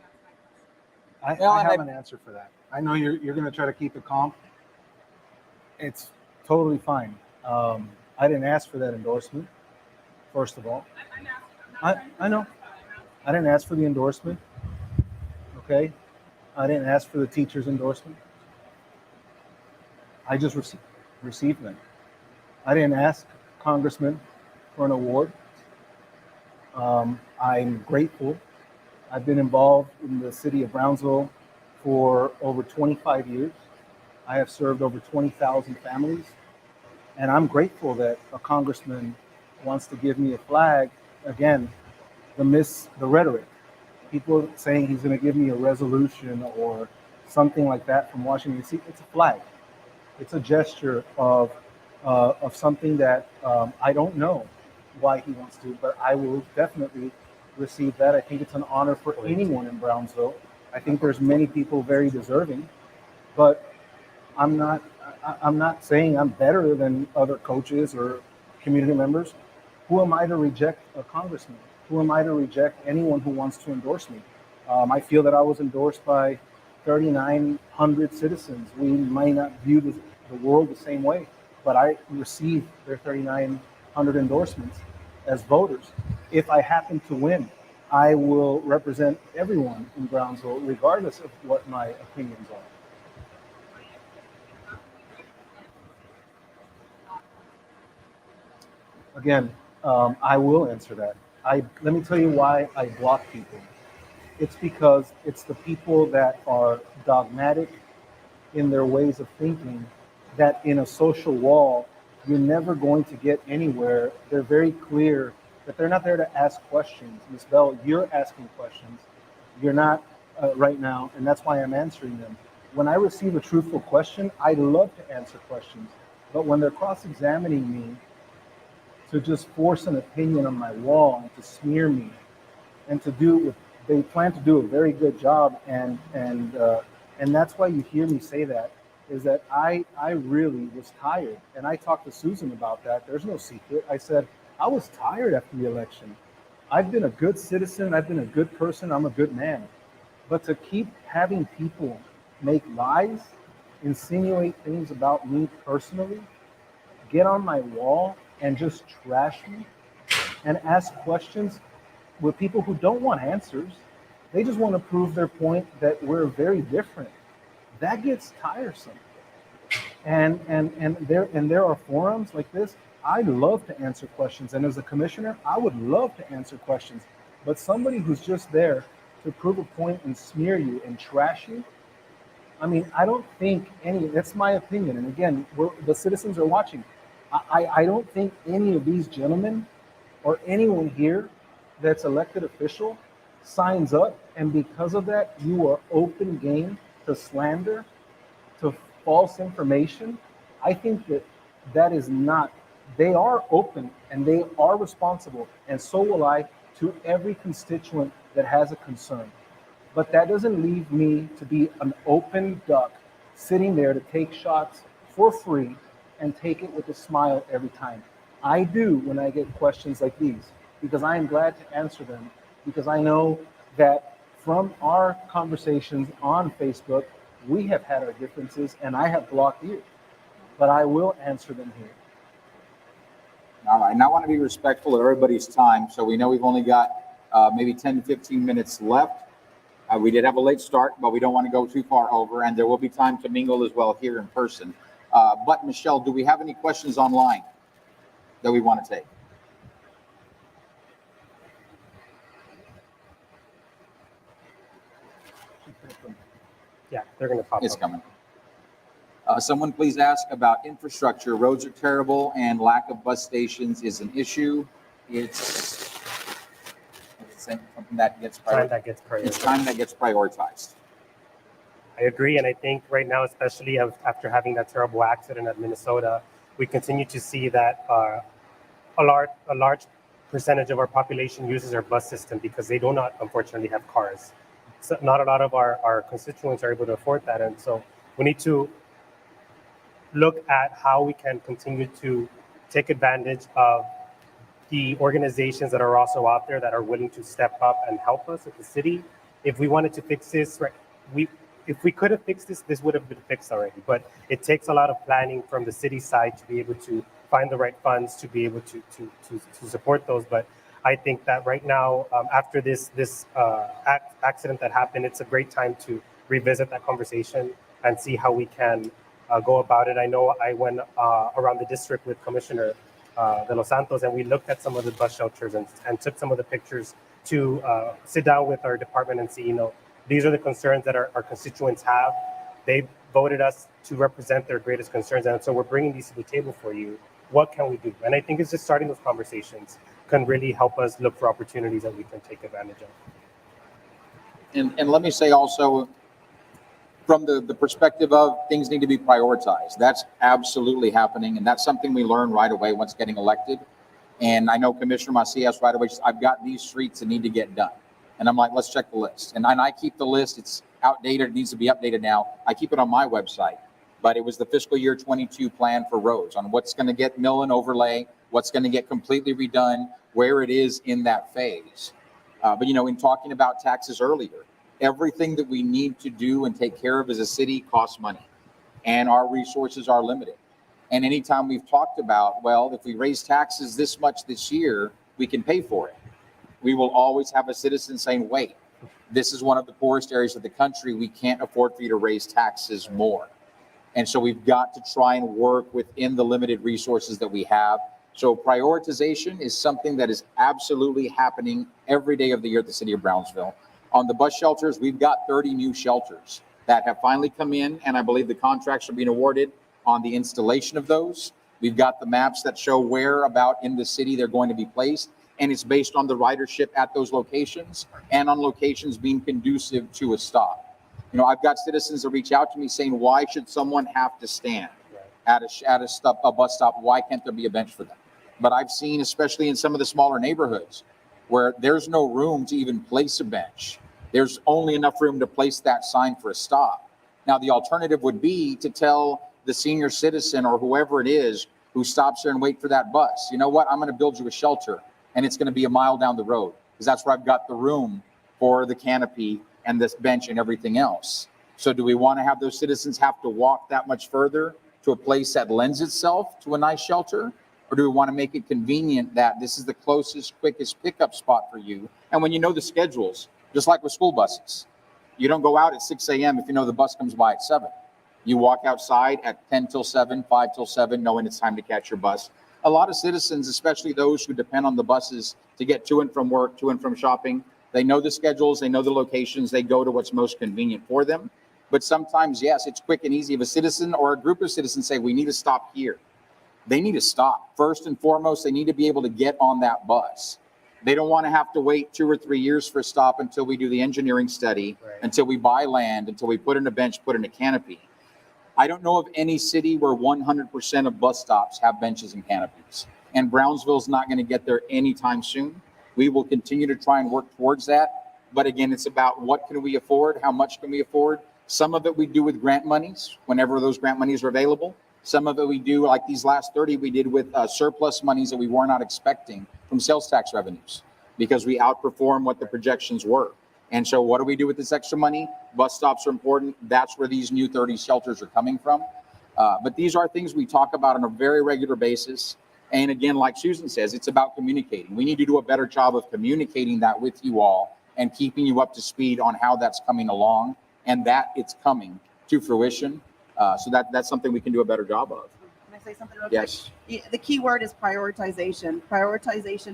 That's my question. I have an answer for that. I know you're going to try to keep it calm. It's totally fine. I didn't ask for that endorsement, first of all. I'm asking. I know. I didn't ask for the endorsement. Okay? I didn't ask for the teacher's endorsement. I just received them. I didn't ask Congressman for an award. I'm grateful. I've been involved in the city of Brownsville for over 25 years. I have served over 20,000 families. And I'm grateful that a congressman wants to give me a flag. Again, the rhetoric. People saying he's going to give me a resolution or something like that from Washington, D.C. It's a flag. It's a gesture of something that I don't know why he wants to, but I will definitely receive that. I think it's an honor for anyone in Brownsville. I think there's many people very deserving, but I'm not saying I'm better than other coaches or community members. Who am I to reject a congressman? Who am I to reject anyone who wants to endorse me? I feel that I was endorsed by 3,900 citizens. We might not view the world the same way, but I received their 3,900 endorsements as voters. If I happen to win, I will represent everyone in Brownsville, regardless of what my opinions are. Again, I will answer that. Let me tell you why I block people. It's because it's the people that are dogmatic in their ways of thinking that in a social wall, you're never going to get anywhere. They're very clear that they're not there to ask questions. Ms. Bell, you're asking questions. You're not right now, and that's why I'm answering them. When I receive a truthful question, I love to answer questions. But when they're cross-examining me to just force an opinion on my wall and to smear me and to do they plan to do a very good job, and that's why you hear me say that, is that I really was tired. And I talked to Susan about that. There's no secret. I said, I was tired after the election. I've been a good citizen. I've been a good person. I'm a good man. But to keep having people make lies, insinuate things about me personally, get on my wall and just trash me and ask questions with people who don't want answers. They just want to prove their point that we're very different. that gets tiresome. And there are forums like this. I love to answer questions, and as a commissioner, I would love to answer questions. But somebody who's just there to prove a point and smear you and trash you, I mean, I don't think any. That's my opinion. And again, the citizens are watching. I don't think any of these gentlemen or anyone here that's elected official signs up, and because of that, you are open game to slander, to false information. I think that is not. They are open and they are responsible, and so will I to every constituent that has a concern. But that doesn't leave me to be an open duck sitting there to take shots for free and take it with a smile every time. I do when I get questions like these, because I am glad to answer them, because I know that from our conversations on Facebook, we have had our differences and I have blocked you, but I will answer them here. All right, now I want to be respectful of everybody's time. So we know we've only got maybe 10 to 15 minutes left. We did have a late start, but we don't want to go too far over, and there will be time to mingle as well here in person. But Michelle, do we have any questions online that we want to take? Yeah, they're going to pop It's up. coming. Someone please ask about infrastructure. Roads are terrible and lack of bus stations is an issue. It's something that gets Time that gets prioritized. It's time that gets prioritized. I agree, and I think right now, especially after having that terrible accident at Minnesota, we continue to see that a large percentage of our population uses our bus system because they do not, unfortunately, have cars. So not a lot of our constituents are able to afford that, and so we need to look at how we can continue to take advantage of the organizations that are also out there that are willing to step up and help us at the city. If we wanted to fix this, right, if we could have fixed this would have been fixed already. But it takes a lot of planning from the city side to be able to find the right funds to be able to support those. But I think that right now, after this accident that happened, it's a great time to revisit that conversation and see how we can go about it. I know I went around the district with Commissioner de Los Santos, and we looked at some of the bus shelters and took some of the pictures to sit down with our department and see, these are the concerns that our constituents have. They voted us to represent their greatest concerns, and so we're bringing these to the table for you. What can we do? And I think it's just starting those conversations can really help us look for opportunities that we can take advantage of. And let me say also, from the perspective of things need to be prioritized, that's absolutely happening. And that's something we learn right away once getting elected. And I know Commissioner Macias right away, I've got these streets that need to get done. And I'm like, let's check the list. And I keep the list. It's outdated. It needs to be updated now. I keep it on my website. But it was the fiscal year 22 plan for roads on what's going to get mill and overlay, what's going to get completely redone, where it is in that phase. But, in talking about taxes earlier, everything that we need to do and take care of as a city costs money. And our resources are limited. And anytime we've talked about, well, if we raise taxes this much this year, we can pay for it. We will always have a citizen saying, wait, this is one of the poorest areas of the country. We can't afford for you to raise taxes more. And so we've got to try and work within the limited resources that we have. So prioritization is something that is absolutely happening every day of the year at the city of Brownsville. On the bus shelters, we've got 30 new shelters that have finally come in, and I believe the contracts are being awarded on the installation of those. We've got the maps that show where about in the city they're going to be placed, and it's based on the ridership at those locations and on locations being conducive to a stop. I've got citizens that reach out to me saying, why should someone have to stand at a bus stop? Why can't there be a bench for them? But I've seen, especially in some of the smaller neighborhoods, where there's no room to even place a bench. There's only enough room to place that sign for a stop. Now, the alternative would be to tell the senior citizen or whoever it is who stops there and wait for that bus, you know what, I'm going to build you a shelter, and it's going to be a mile down the road, because that's where I've got the room for the canopy and this bench and everything else. So do we want to have those citizens have to walk that much further to a place that lends itself to a nice shelter? Or do we want to make it convenient that this is the closest, quickest pickup spot for you? And when you know the schedules, just like with school buses, You don't go out at 6 a.m. if you know the bus comes by at 7. You walk outside at 10 till 7, 5 till 7, knowing it's time to catch your bus. A lot of citizens, especially those who depend on the buses to get to and from work, to and from shopping, they know the schedules, they know the locations, they go to what's most convenient for them. But sometimes, yes, it's quick and easy. If a citizen or a group of citizens say, we need to stop here, they need to stop. First and foremost, they need to be able to get on that bus. They don't want to have to wait 2 or 3 years for a stop until we do the engineering study, until we buy land, until we put in a bench, put in a canopy. I don't know of any city where 100% of bus stops have benches and canopies. And Brownsville's not going to get there anytime soon. We will continue to try and work towards that. But again, it's about what can we afford? How much can we afford? Some of it we do with grant monies, whenever those grant monies are available. Some of it we do, like these last 30, we did with surplus monies that we were not expecting from sales tax revenues because we outperformed what the projections were. And so what do we do with this extra money? Bus stops are important. That's where these new 30 shelters are coming from. But these are things we talk about on a very regular basis. And again, like Susan says, it's about communicating. We need to do a better job of communicating that with you all and keeping you up to speed on how that's coming along and that it's coming to fruition. So that's something we can do a better job of. Can I say something real Yes. quick? The key word is prioritization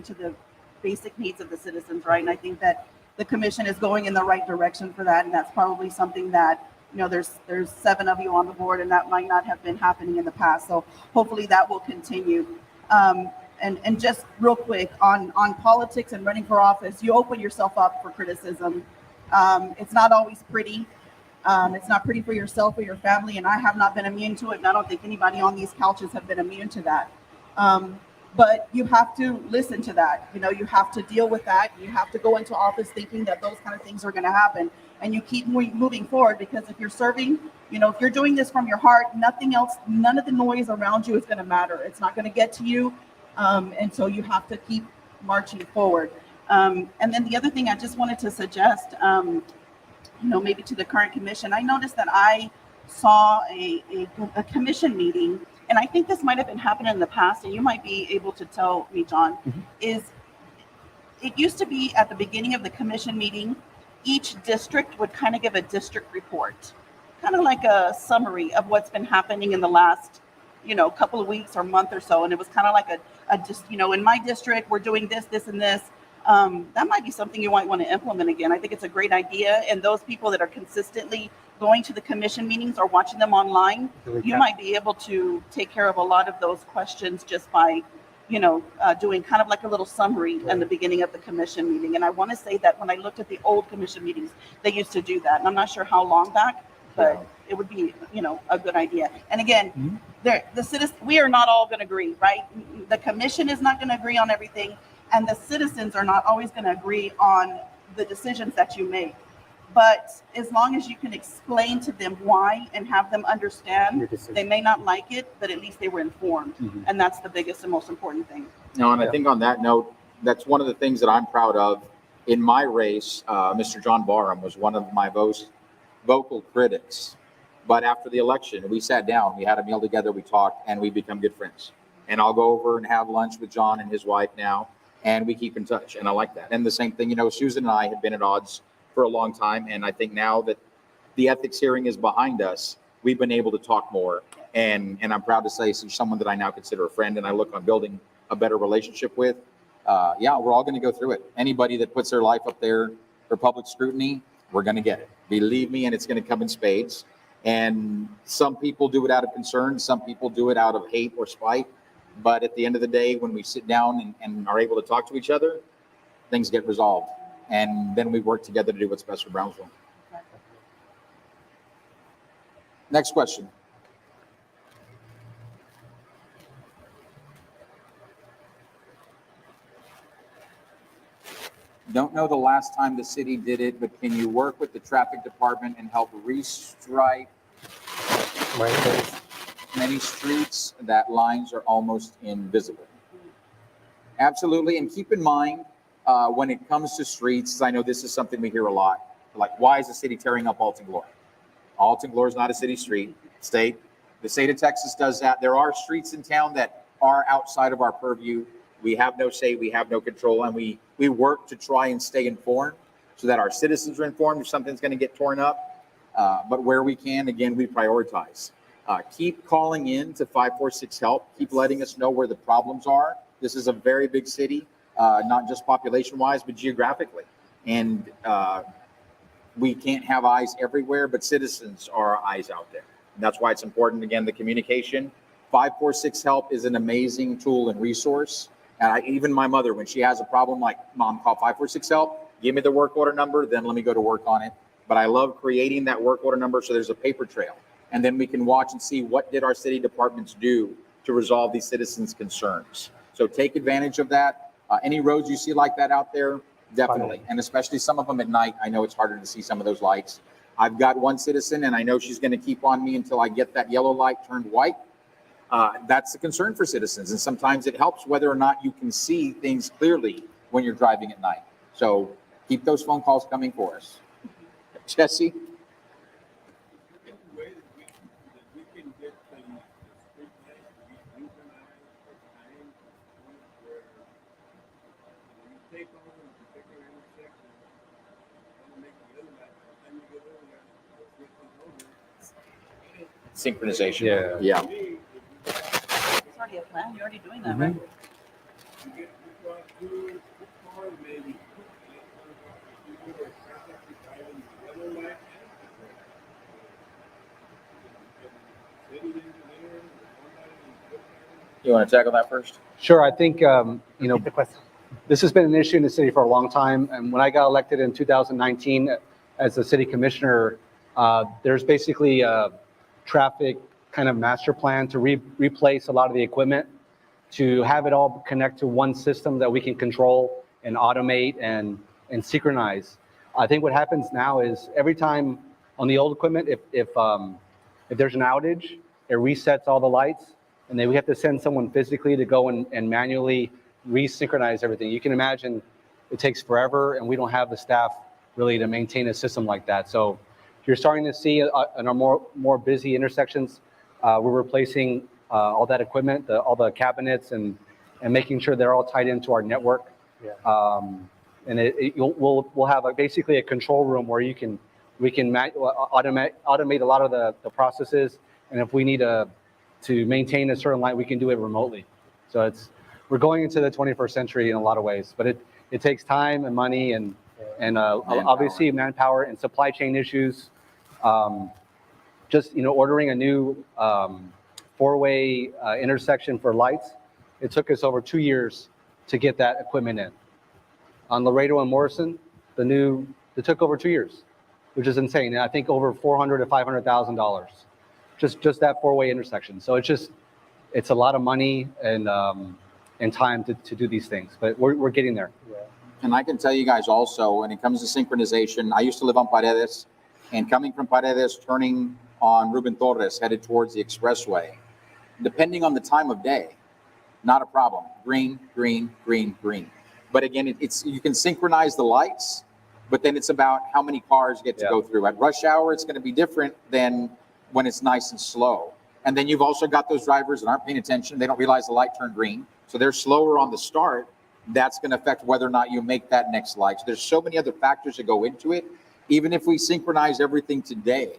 to the basic needs of the citizens, right? And I think that the commission is going in the right direction for that, and that's probably something that, you know, there's 7 of you on the board, and that might not have been happening in the past. So hopefully that will continue. And just real quick on politics and running for office, you open yourself up for criticism. It's not always pretty. It's not pretty for yourself or your family, and I have not been immune to it, and I don't think anybody on these couches have been immune to that. But you have to listen to that. You know, you have to deal with that. You have to go into office thinking that those kind of things are going to happen, and you keep moving forward, because if you're serving, you know, if you're doing this from your heart, nothing else, none of the noise around you is going to matter. It's not going to get to you, and so you have to keep marching forward. And then the other thing I just wanted to suggest, you know, maybe to the current commission, I noticed that I saw a commission meeting, and I think this might have been happening in the past, and you might be able to tell me, John, is it used to be at the beginning of the commission meeting, each district would kind of give a district report, kind of like a summary of what's been happening in the last, you know, couple of weeks or month or so. And it was kind of like a just, you know, in my district, we're doing this, this, and this. That might be something you might want to implement again. I think it's a great idea. And those people that are consistently going to the commission meetings or watching them online, you might be able to take care of a lot of those questions just by, you know, doing kind of like a little summary in the beginning of the commission meeting. And I want to say that when I looked at the old commission meetings, they used to do that. And I'm not sure how long back, but it would be, you know, a good idea. And again, the citizens, we are not all going to agree, right? The commission is not going to agree on everything, and the citizens are not always going to agree on the decisions that you make. But as long as you can explain to them why and have them understand, they may not like it, but at least they were informed. And that's the biggest and most important thing. No, and I think on that note, that's one of the things that I'm proud of. In my race, Mr. John Barham was one of my most vocal critics. But after the election, we sat down, we had a meal together, we talked, and we become good friends. And I'll go over and have lunch with John and his wife now, and we keep in touch. And I like that. And the same thing, you know, Susan and I have been at odds for a long time. And I think now that the ethics hearing is behind us, we've been able to talk more. And I'm proud to say she's someone that I now consider a friend and I look on building a better relationship with. Yeah, we're all going to go through it. Anybody that puts their life up there for public scrutiny, we're going to get it. Believe me, and it's going to come in spades. And some people do it out of concern. Some people do it out of hate or spite. But at the end of the day, when we sit down and are able to talk to each other, things get resolved. And then we work together to do what's best for Brownsville. Next question. Don't know the last time the city did it, but can you work with the traffic department and help restripe many streets that lines are almost invisible? Absolutely. And keep in mind, when it comes to streets, I know this is something we hear a lot. Like, why is the city tearing up Alton Glory? Alton Glory is not a city street. The state of Texas does that. There are streets in town that are outside of our purview. We have no say, we have no control, and we work to try and stay informed so that our citizens are informed if something's going to get torn up. But where we can, again, we prioritize. Keep calling in to 546 HELP. Keep letting us know where the problems are. This is a very big city, not just population-wise, but geographically. And we can't have eyes everywhere, but citizens are our eyes out there. And that's why it's important, again, the communication. 546 HELP is an amazing tool and resource. And even my mother, when she has a problem, like, Mom, call 546 HELP, give me the work order number, then let me go to work on it. But I love creating that work order number so there's a paper trail. And then we can watch and see what did our city departments do to resolve these citizens' concerns. So take advantage of that. Any roads you see like that out there, definitely. And especially some of them at night. I know it's harder to see some of those lights. I've got one citizen, and I know she's going to keep on me until I get that yellow light turned white. That's a concern for citizens. And sometimes it helps whether or not you can see things clearly when you're driving at night. So keep those phone calls coming for us. Jesse? Synchronization. Yeah. It's already a plan. You're already doing that, right? You want to tackle that first? Sure. I think, this has been an issue in the city for a long time. And when I got elected in 2019 as a city commissioner, there's basically a traffic kind of master plan to replace a lot of the equipment, to have it all connect to one system that we can control and automate and synchronize. I think what happens now is every time on the old equipment, if there's an outage, it resets all the lights, and then we have to send someone physically to go and manually resynchronize everything. You can imagine it takes forever, and we don't have the staff really to maintain a system like that. So you're starting to see in our more busy intersections, we're replacing all that equipment, all the cabinets, and making sure they're all tied into our network. And we'll have basically a control room where we can automate a lot of the processes, and if we need to maintain a certain light, we can do it remotely. So we're going into the 21st century in a lot of ways, but it takes time and money and obviously manpower and supply chain issues. Just ordering a new four-way intersection for lights, it took us over 2 years to get that equipment in. On Laredo and Morrison, it took over 2 years, which is insane. And I think over $400,000 to $500,000, just that four-way intersection. So it's a lot of money and time to do these things, but we're getting there. And I can tell you guys also, when it comes to synchronization, I used to live on Paredes, and coming from Paredes, turning on Ruben Torres, headed towards the expressway, depending on the time of day, not a problem. Green, green, green, green. But again, you can synchronize the lights, but then it's about how many cars get to go through. At rush hour, it's going to be different than when it's nice and slow. And then you've also got those drivers that aren't paying attention. They don't realize the light turned green. So they're slower on the start. That's going to affect whether or not you make that next light. So there's so many other factors that go into it. Even if we synchronize everything today,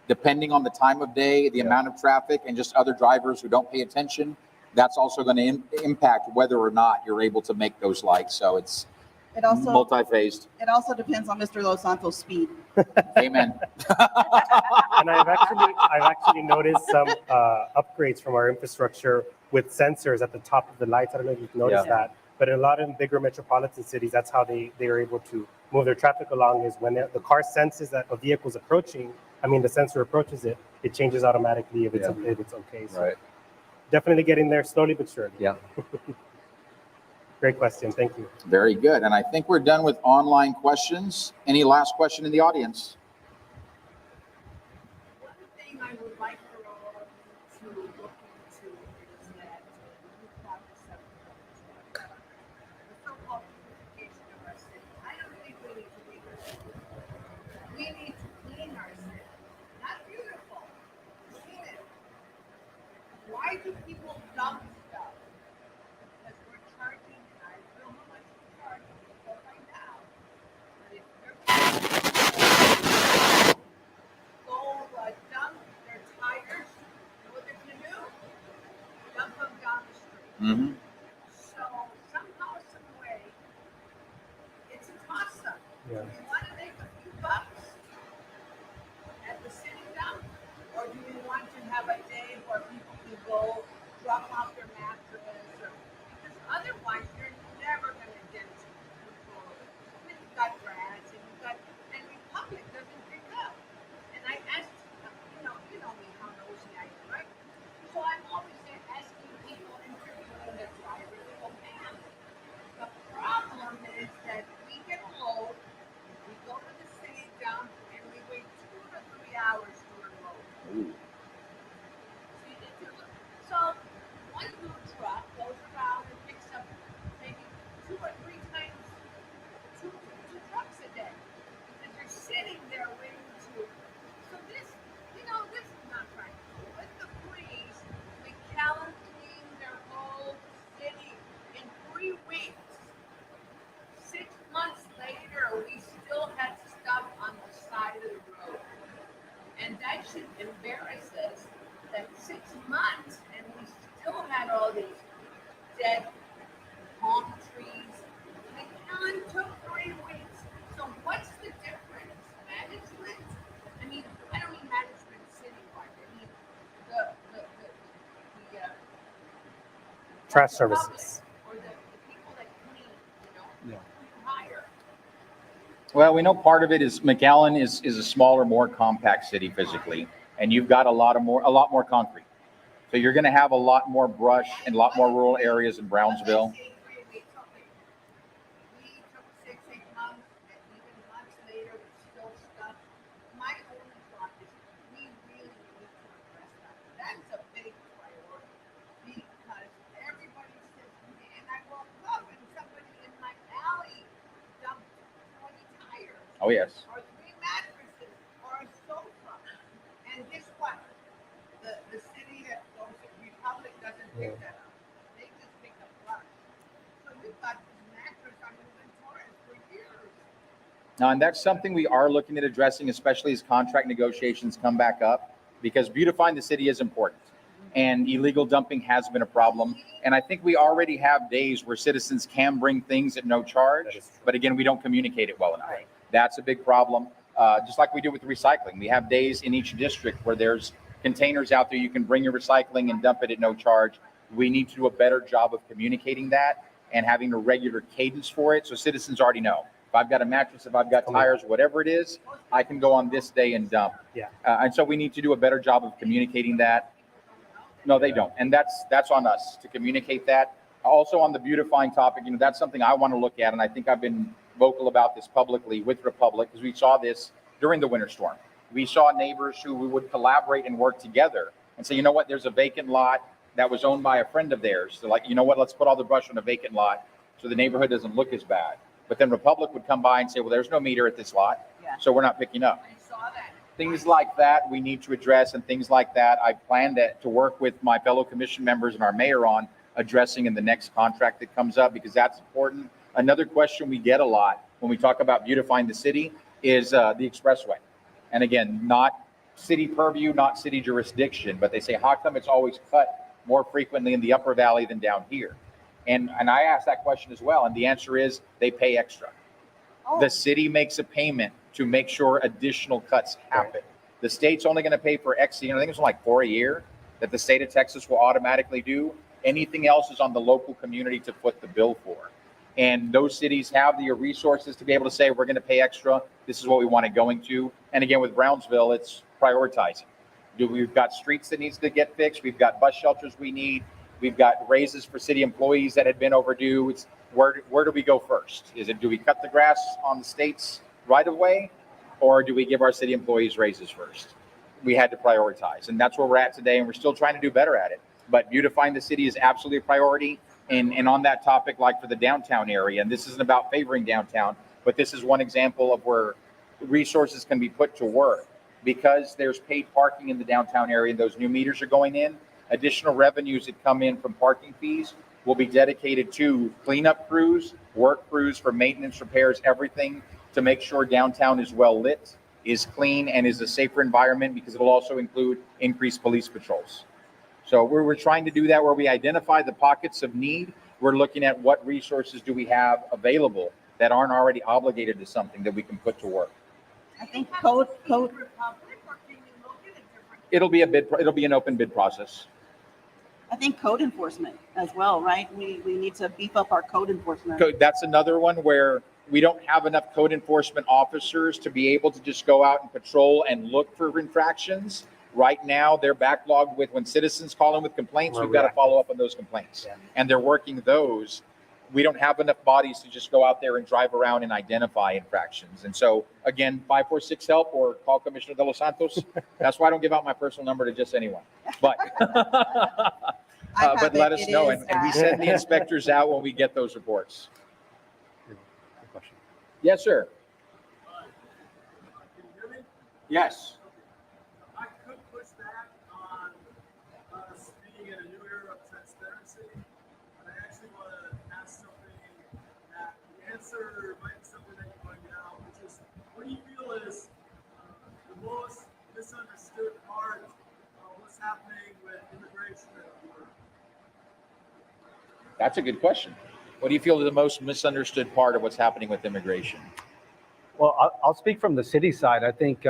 depending on the time of day, the amount of traffic, and just other drivers who don't pay attention, that's also going to impact whether or not you're able to make those lights. So it's multi-phased. It also depends on Mr. Los Santos' speed. Amen. And I've actually noticed some upgrades from our infrastructure with sensors at the top of the lights. I don't know if you've noticed that, but in a lot of bigger metropolitan cities, that's how they are able to move their traffic along, is when the car senses that a vehicle's approaching. I mean, the sensor approaches it, it changes automatically if it's okay. So definitely getting there slowly but surely. Yeah. Great question. Thank you. Very good. And I think we're done with online questions. Any last question in the audience? One thing I would like for all of you to look into is that you've got the so-called beautification of our city. I don't think we need to be beautiful. We need to clean our city. Not beautiful. Clean it. Why do people dump stuff? Because we're charging, and I don't know how much we're charging, we'll find out. But if you're Mm-hmm. So somehow, some way, it's a toss-up. Yeah. Do you want to make a few bucks at the city dump, or do you want to have a day where people can go drop off their mattress? Because otherwise, you're never going to get control of it. I mean, you've got grads and and Republic doesn't pick up. And I asked, you know me, how nosy I am, right? So I'm always there asking people, interviewing the drivers, okay. The problem is that we get a load, we go to the city dump, and we wait 2 to 3 hours for a load. Ooh. So one new truck goes around and picks up maybe 2 or 3 times, two trucks a day. Because you're sitting there waiting to. So this is not right. With the freeze, McAllen cleaned their whole city in 3 weeks. 6 months later, we still had stuff on the side of the road. And that should embarrass us that 6 months and we still had all these dead palm trees. McAllen took 3 weeks. So what's the difference? Management? I mean, I don't mean management citywide. I mean the Trash the services. public or the people that clean, Yeah. hire. Well, we know part of it is McAllen is a smaller, more compact city physically, and you've got a lot more concrete. So you're going to have a lot more brush and a lot more rural areas in Brownsville. Let's say 3 weeks, okay. We took 6, 8 months, and even months later, with still stuff. My only thought is we really need to address that. That's a big priority because everybody says, man, I woke up and somebody in my alley dumped 20 tires. Oh, yes. Or 3 mattresses or a sofa. And guess what? The city that goes to Republic doesn't pick that up. They just pick up brush. So we've got this mattress on inventory for years. Now, and that's something we are looking at addressing, especially as contract negotiations come back up, because beautifying the city is important. And illegal dumping has been a problem. And I think we already have days where citizens can bring things at no charge, but again, we don't communicate it well enough. Right. That's a big problem. Just like we do with recycling. We have days in each district where there's containers out there you can bring your recycling and dump it at no charge. We need to do a better job of communicating that and having a regular cadence for it so citizens already know. If I've got a mattress, if I've got tires, whatever it is, I can go on this day and dump. Yeah. And so we need to do a better job of communicating that. No, they don't. And that's on us to communicate that. Also on the beautifying topic, that's something I want to look at. And I think I've been vocal about this publicly with Republic because we saw this during the winter storm. We saw neighbors who we would collaborate and work together and say, you know what, there's a vacant lot that was owned by a friend of theirs. They're like, you know what, let's put all the brush on a vacant lot so the neighborhood doesn't look as bad. But then Republic would come by and say, well, there's no meter at this lot, so we're not picking up. I saw that. Things like that we need to address, and things like that I plan to work with my fellow commission members and our mayor on addressing in the next contract that comes up, because that's important. Another question we get a lot when we talk about beautifying the city is the expressway. And again, not city purview, not city jurisdiction, but they say, how come it's always cut more frequently in the upper valley than down here? And I asked that question as well. And the answer is they pay extra. The city makes a payment to make sure additional cuts happen. The state's only going to pay for X, I think it's like 4 a year that the state of Texas will automatically do. Anything else is on the local community to foot the bill for. And those cities have the resources to be able to say, we're going to pay extra. This is what we want it going to. And again, with Brownsville, it's prioritizing. We've got streets that needs to get fixed. We've got bus shelters we need. We've got raises for city employees that had been overdue. It's where do we go first? Do we cut the grass on the state's right of way, or do we give our city employees raises first? We had to prioritize, and that's where we're at today, and we're still trying to do better at it. But beautifying the city is absolutely a priority. And on that topic, like for the downtown area, and this isn't about favoring downtown, but this is one example of where resources can be put to work. Because there's paid parking in the downtown area, and those new meters are going in, additional revenues that come in from parking fees will be dedicated to cleanup crews, work crews for maintenance, repairs, everything to make sure downtown is well lit, is clean, and is a safer environment, because it'll also include increased police patrols. So we're trying to do that where we identify the pockets of need. We're looking at what resources do we have available that aren't already obligated to something that we can put to work. I think code. It'll be an open bid process. I think code enforcement as well, right? We need to beef up our code enforcement. That's another one where we don't have enough code enforcement officers to be able to just go out and patrol and look for infractions. Right now, they're backlogged with when citizens call in with complaints, we've got to follow up on those complaints. Yeah. And they're working those. We don't have enough bodies to just go out there and drive around and identify infractions. And so, again, 546 help or call Commissioner De Los Santos. That's why I don't give out my personal number to just anyone. But but let us know, and we send the inspectors out when we get those reports. Yes, sir. Can you hear me? Yes. I could push back on us being in a new era of transparency, but I actually want to ask something that the answer might be something that you pointed out, which is what do you feel is the most misunderstood part of what's happening with immigration at the border? That's a good question. What do you feel is the most misunderstood part of what's happening with immigration? Well, I'll speak from the city side. I think,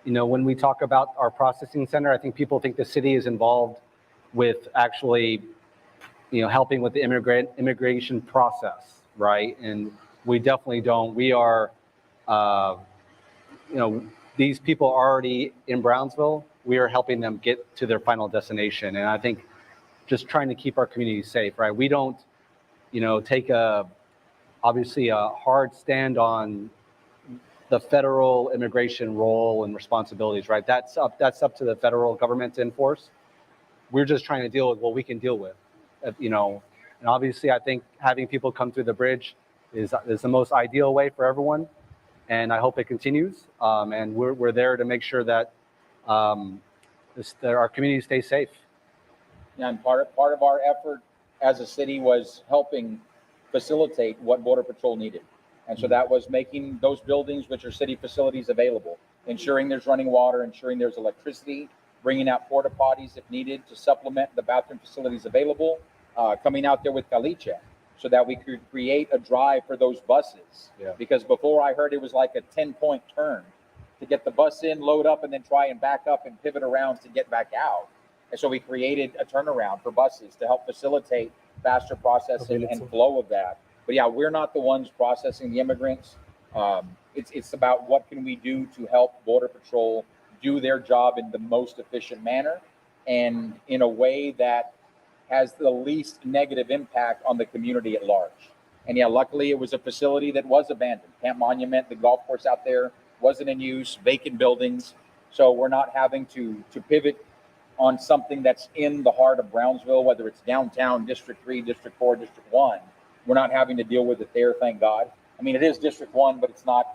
when we talk about our processing center, I think people think the city is involved with actually, helping with the immigration process, right? And we definitely don't. We are, these people are already in Brownsville. We are helping them get to their final destination. And I think just trying to keep our community safe, right? We don't, take obviously a hard stand on the federal immigration role and responsibilities, right? That's up to the federal government to enforce. We're just trying to deal with what we can deal with, and obviously I think having people come through the bridge is the most ideal way for everyone. And I hope it continues. And we're there to make sure that that our community stays safe. Yeah, and part of our effort as a city was helping facilitate what Border Patrol needed. And so that was making those buildings, which are city facilities, available, ensuring there's running water, ensuring there's electricity, bringing out porta potties if needed to supplement the bathroom facilities available, coming out there with caliche so that we could create a drive for those buses. Yeah. Because before I heard it was like a 10-point turn to get the bus in, load up, and then try and back up and pivot around to get back out. And so we created a turnaround for buses to help facilitate faster processing and flow of that. But yeah, we're not the ones processing the immigrants. It's about what can we do to help Border Patrol do their job in the most efficient manner and in a way that has the least negative impact on the community at large. And yeah, luckily it was a facility that was abandoned. Camp Monument, the golf course out there, wasn't in use, vacant buildings. So we're not having to pivot on something that's in the heart of Brownsville, whether it's downtown, District 3, District 4, District 1. We're not having to deal with it there, thank God. I mean, it is District 1, but it's not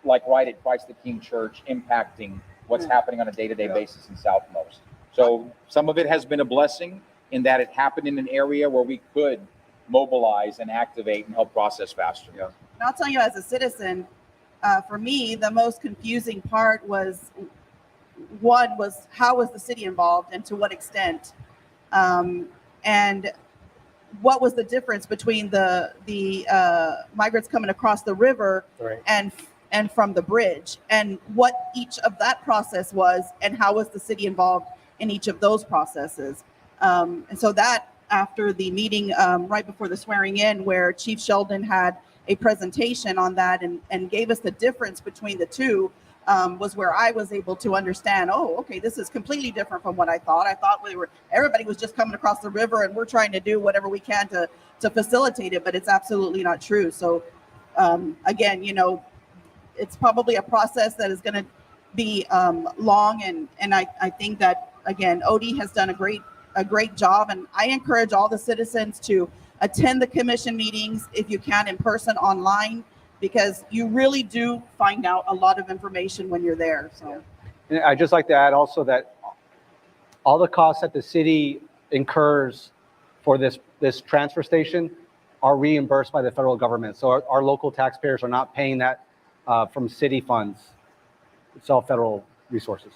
like right at Christ the King Church impacting what's happening on a day-to-day basis in Southmost. So some of it has been a blessing in that it happened in an area where we could mobilize and activate and help process faster. And I'll tell you, as a citizen, for me, the most confusing part was how was the city involved and to what extent, and what was the difference between the migrants coming across the river and from the bridge, and what each of that process was, and how was the city involved in each of those processes. And so that after the meeting right before the swearing in, where Chief Sheldon had a presentation on that and gave us the difference between the two, was where I was able to understand, okay, this is completely different from what I thought. I thought everybody was just coming across the river and we're trying to do whatever we can to facilitate it, but it's absolutely not true. So again, it's probably a process that is going to be long, and I think that, again, Odie has done a great job, and I encourage all the citizens to attend the commission meetings if you can, in person, online, because you really do find out a lot of information when you're there. So And I'd just like to add also that all the costs that the city incurs for this transfer station are reimbursed by the federal government. So our local taxpayers are not paying that from city funds. It's all federal resources.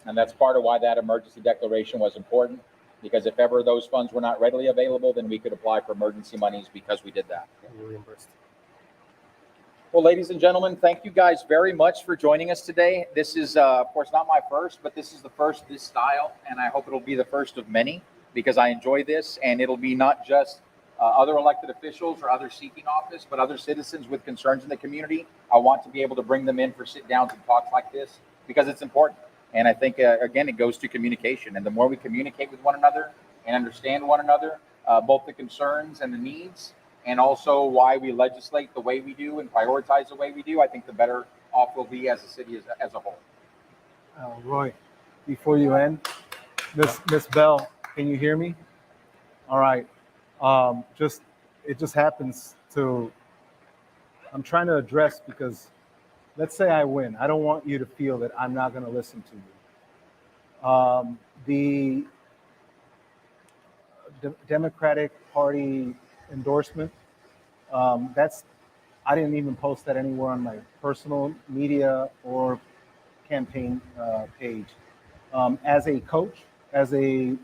And that's part of why that emergency declaration was important, because if ever those funds were not readily available, then we could apply for emergency monies because we did that. Reimbursed. Well, ladies and gentlemen, thank you guys very much for joining us today. This is, of course, not my first, but this is the first of this style, and I hope it'll be the first of many, because I enjoy this, and it'll be not just other elected officials or others seeking office, but other citizens with concerns in the community. I want to be able to bring them in for sit-downs and talks like this, because it's important. And I think, again, it goes to communication, and the more we communicate with one another and understand one another, both the concerns and the needs, and also why we legislate the way we do and prioritize the way we do, I think the better off we'll be as a city as a whole. Roy, before you end, Miss Bell, can you hear me? All right. It just happens to, I'm trying to address, because let's say I win. I don't want you to feel that I'm not going to listen to you. The Democratic Party endorsement, I didn't even post that anywhere on my personal media or campaign page. As a coach, as a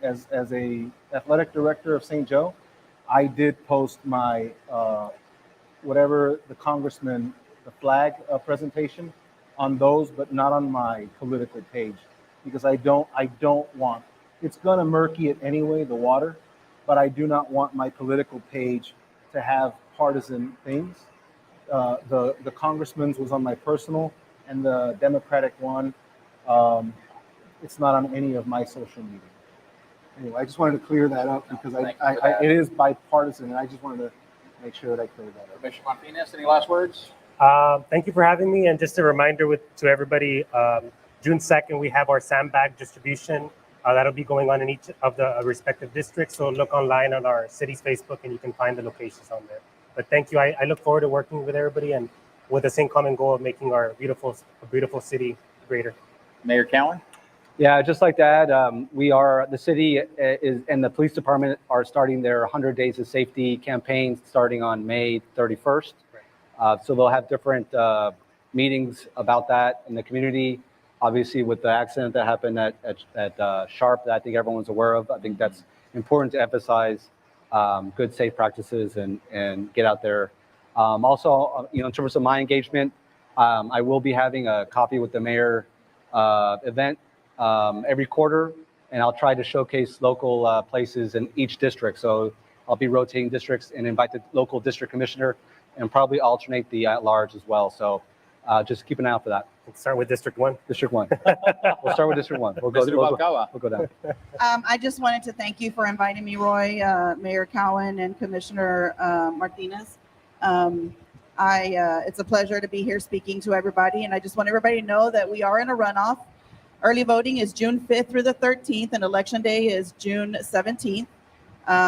athletic director of St. Joe, I did post my whatever the congressman, the flag presentation on those, but not on my political page, because I don't want, it's gonna murky it anyway, the water, but I do not want my political page to have partisan things. The congressman's was on my personal, and the Democratic one, it's not on any of my social media. Anyway, I just wanted to clear that up, because it is bipartisan, and I just wanted to make sure that I cleared that up. Commissioner Martinez, any last words? Thank you for having me. And just a reminder to everybody, June 2nd, we have our sandbag distribution. That'll be going on in each of the respective districts. So look online on our city's Facebook, and you can find the locations on there. But thank you. I look forward to working with everybody and with the same common goal of making our beautiful city greater. Mayor Cowen? Yeah, I'd just like to add, the city and the police department are starting their 100 Days of Safety campaign starting on May 31st. So they'll have different meetings about that in the community. Obviously, with the accident that happened at Sharp, that I think everyone's aware of, I think that's important to emphasize good, safe practices and get out there. Also, in terms of my engagement, I will be having a Coffee with the Mayor event every quarter, and I'll try to showcase local places in each district. So I'll be rotating districts and invite the local district commissioner, and probably alternate the at-large as well. So just keep an eye out for that. Let's start with District 1. District 1. We'll start with District 1. We'll go down. I just wanted to thank you for inviting me, Roy, Mayor Cowen, and Commissioner Martinez. It's a pleasure to be here speaking to everybody, and I just want everybody to know that we are in a runoff. Early voting is June 5th through the 13th, and Election Day is June 17th.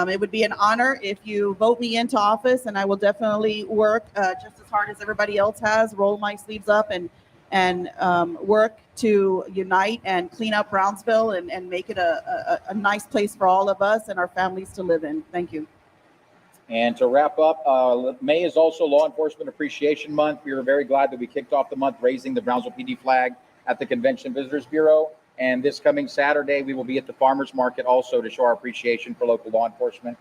It would be an honor if you vote me into office, and I will definitely work just as hard as everybody else has, roll my sleeves up and work to unite and clean up Brownsville and make it a nice place for all of us and our families to live in. Thank you. And to wrap up, May is also Law Enforcement Appreciation Month. We were very glad that we kicked off the month raising the Brownsville PD flag at the Convention Visitors Bureau. And this coming Saturday, we will be at the Farmers Market also to show our appreciation for local law enforcement.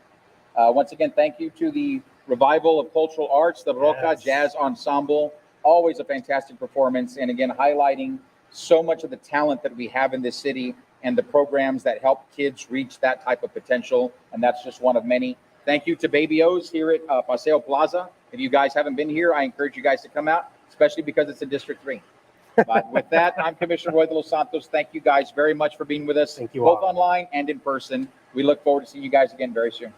Once again, thank you to the Revival of Cultural Arts, the Roca Jazz Ensemble. Always a fantastic performance. And again, highlighting so much of the talent that we have in this city and the programs that help kids reach that type of potential. And that's just one of many. Thank you to Baby O's here at Paseo Plaza. If you guys haven't been here, I encourage you guys to come out, especially because it's in District 3. But with that, I'm Commissioner Roy de los Santos. Thank you guys very much for being with us, both online and in person. We look forward to seeing you guys again very soon.